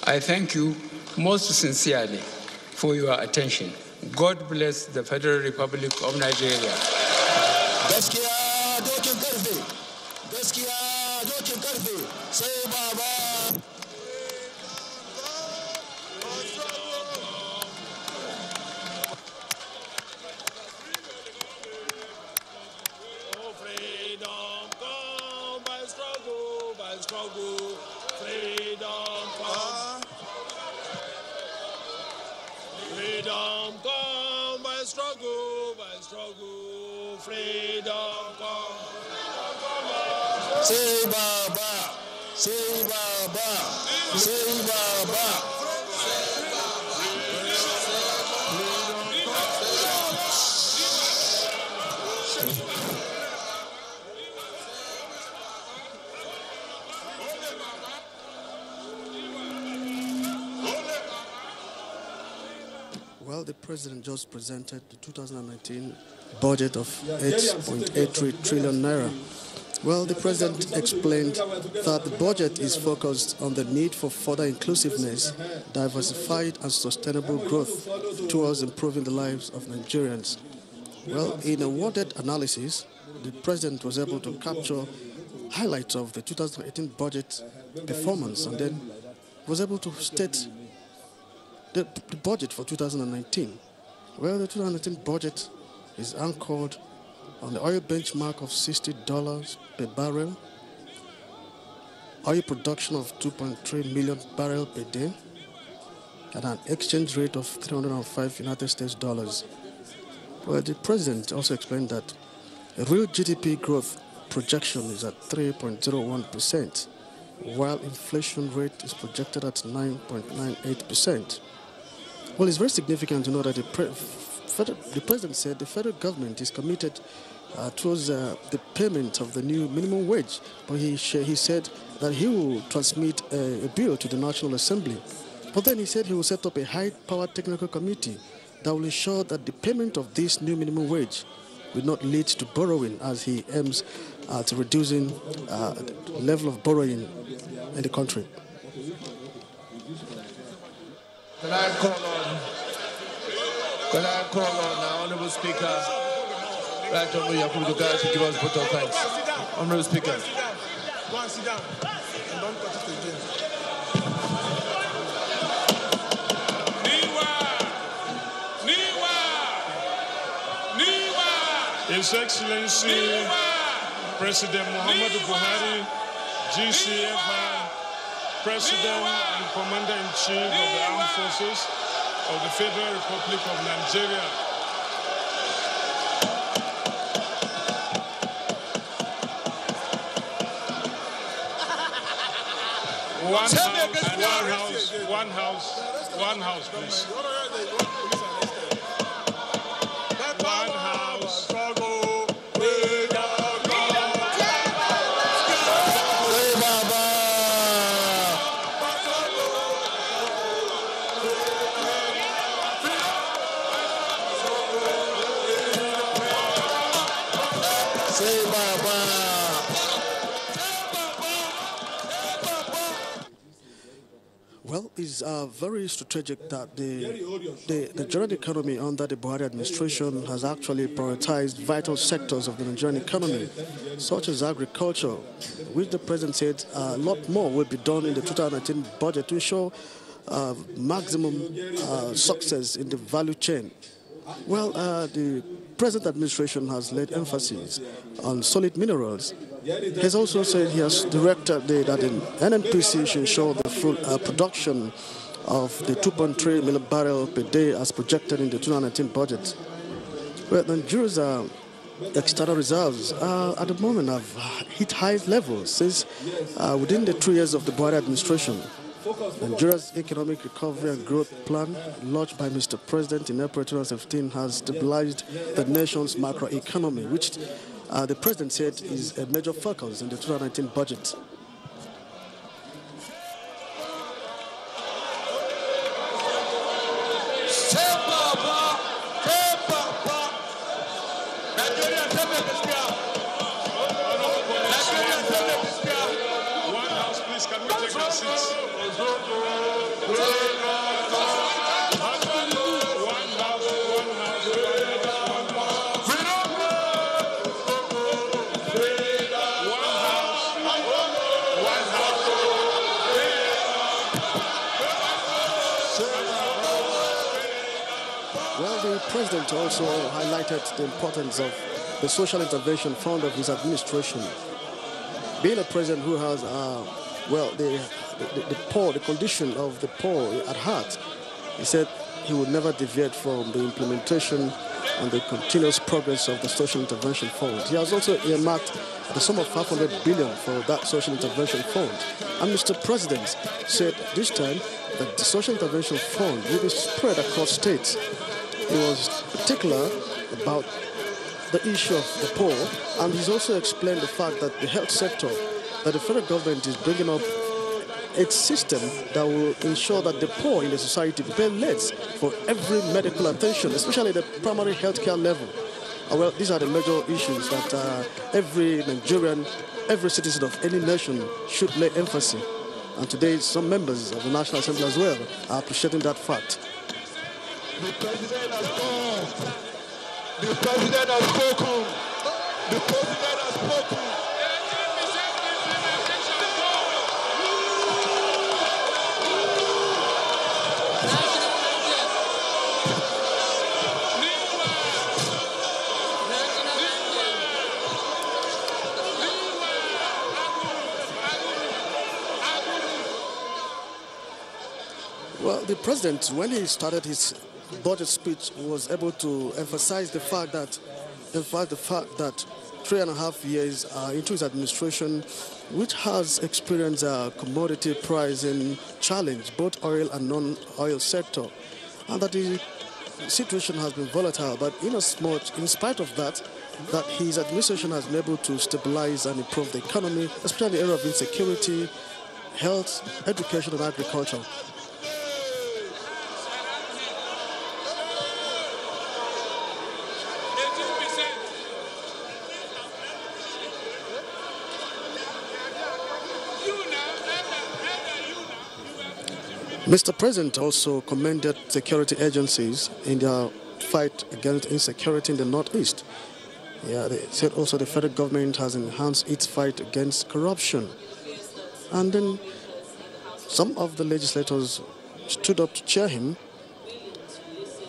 I thank you most sincerely for your attention. God bless the Federal Republic of Nigeria. Gaskiya dokin karfe, gaskiya dokin karfe, sai baba. Freedom come by struggle, freedom come. Freedom come by struggle, freedom come. Say Baba, say Baba, say Baba. Well, the president just presented the 2019 budget of 8.83 trillion naira. Well, the president explained that the budget is focused on the need for further inclusiveness, diversified and sustainable growth towards improving the lives of Nigerians. Well, in a worded analysis, the president was able to capture highlights of the 2018 budget performance and then was able to state the budget for 2019. Well, the 2019 budget is anchored on the oil benchmark of $60 per barrel, oil production of 2.3 million barrels per day, and an exchange rate of 305 United States dollars. Well, the president also explained that a real GDP growth projection is at 3.01%, while inflation rate is projected at 9.98%. Well, it's very significant to know that the president said the federal government is committed towards the payment of the new minimum wage, but he said that he will transmit a bill to the National Assembly. But then he said he will set up a high-powered technical committee that will ensure that the payment of this new minimum wage will not lead to borrowing, as he aims at reducing the level of borrowing in the country. Can I call on the Honourable Speaker, Right Honourable Yakubu Dogara, to give us vote of thanks. Honourable Speaker. Go and sit down and don't touch it again. His Excellency President Muhammadu Buhari, GCFR, President and Commander-in-Chief of the Armed Forces of the Federal Republic of Nigeria. One house, please. One house. Well, it's very strategic that the Nigerian economy under the Buhari administration has actually prioritized vital sectors of the Nigerian economy, such as agriculture, which the president said a lot more will be done in the 2019 budget to ensure maximum success in the value chain. Well, the present administration has laid emphasis on solid minerals. He has also said he has directed that the NNPC should ensure the full production of the 2.3 million barrels per day as projected in the 2019 budget. Well, Nigeria's external reserves at the moment have hit high levels since within the 2 years of the Buhari administration. Nigeria's economic recovery and growth plan, launched by Mr. President in April 2015, has stabilized the nation's macroeconomy, which the president said is a major focus in the 2019 budget. One house, please, can we take our seats? Well, the president also highlighted the importance of the social intervention fund of his administration. Being a president who has, the poor, the condition of the poor at heart, he said he would never deviate from the implementation and the continuous progress of the social intervention fund. He has also earmarked the sum of 500 billion for that social intervention fund. And Mr. President said this time that the social intervention fund will be spread across states. He was particular about the issue of the poor, and he's also explained the fact that the health sector, that the federal government is bringing up a system that will ensure that the poor in the society pay less for every medical attention, especially at the primary healthcare level. Well, these are the major issues that every Nigerian, every citizen of any nation should lay emphasis. And today, some members of the National Assembly as well are appreciating that fact. The president has gone. The president has spoken. The president has spoken. Well, the president, when he started his budget speech, was able to emphasize the fact that, 3.5 years into his administration, which has experienced a commodity pricing challenge, both oil and non-oil sector, and that the situation has been volatile. But in spite of that, that his administration has been able to stabilize and improve the economy, especially in the area of insecurity, health, education, and agriculture. Mr. President also commended security agencies in their fight against insecurity in the Northeast. Yeah, they said also the federal government has enhanced its fight against corruption. And then some of the legislators stood up to cheer him.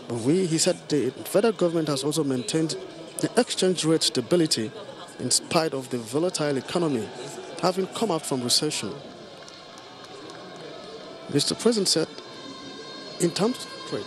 But he said the federal government has also maintained the exchange rate stability in spite of the volatile economy, having come out from recession. Mr. President said, in terms of trade,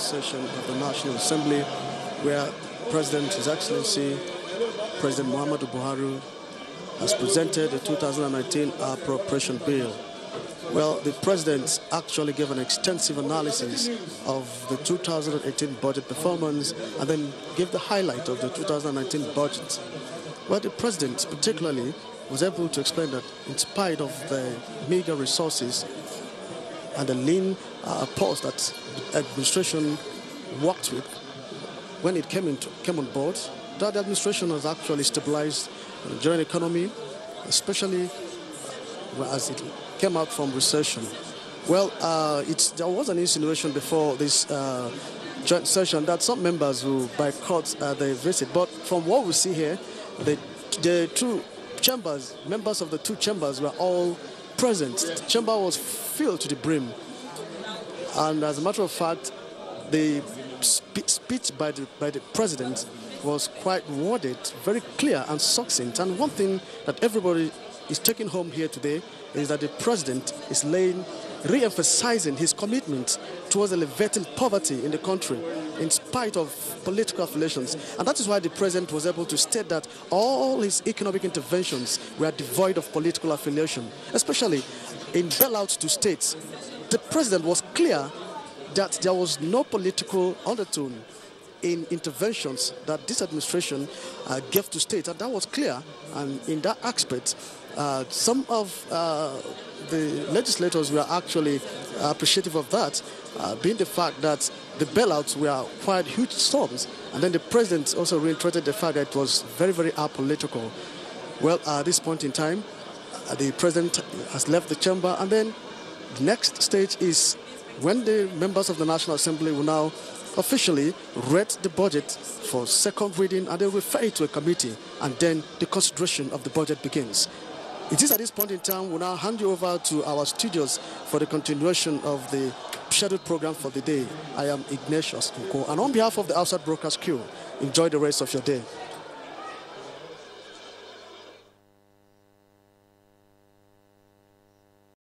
session of the National Assembly, where President, His Excellency, President Muhammadu Buhari, has presented the 2019 appropriation bill. Well, the President actually gave an extensive analysis of the 2018 budget performance and then gave the highlight of the 2019 budget. Well, the President particularly was able to explain that in spite of the meager resources and the lean pulse that the administration worked with when it came on board, that the administration has actually stabilized the Nigerian economy, especially as it came out from recession. Well, there was an insinuation before this joint session that some members will boycott the visit, but from what we see here, the two chambers, members of the two chambers were all present. The chamber was filled to the brim. And as a matter of fact, the speech by the president was quite worded, very clear and succinct. And one thing that everybody is taking home here today is that the president is re-emphasizing his commitment towards elevating poverty in the country in spite of political affiliations. And that is why the president was able to state that all his economic interventions were devoid of political affiliation, especially in bailouts to states. The president was clear that there was no political undertone in interventions that this administration gave to states, and that was clear. And in that aspect, some of the legislators were actually appreciative of that, being the fact that the bailouts were quite huge sums. And then the president also reiterated the fact that it was very, very apolitical. Well, at this point in time, the president has left the chamber, and then the next stage is when the members of the National Assembly will now officially read the budget for second reading, and they refer it to a committee, and then the consideration of the budget begins. It is at this point in time we'll now hand you over to our studios for the continuation of the scheduled program for the day. I am Ignatius Nko, and on behalf of the outside broadcast crew, enjoy the rest of your day.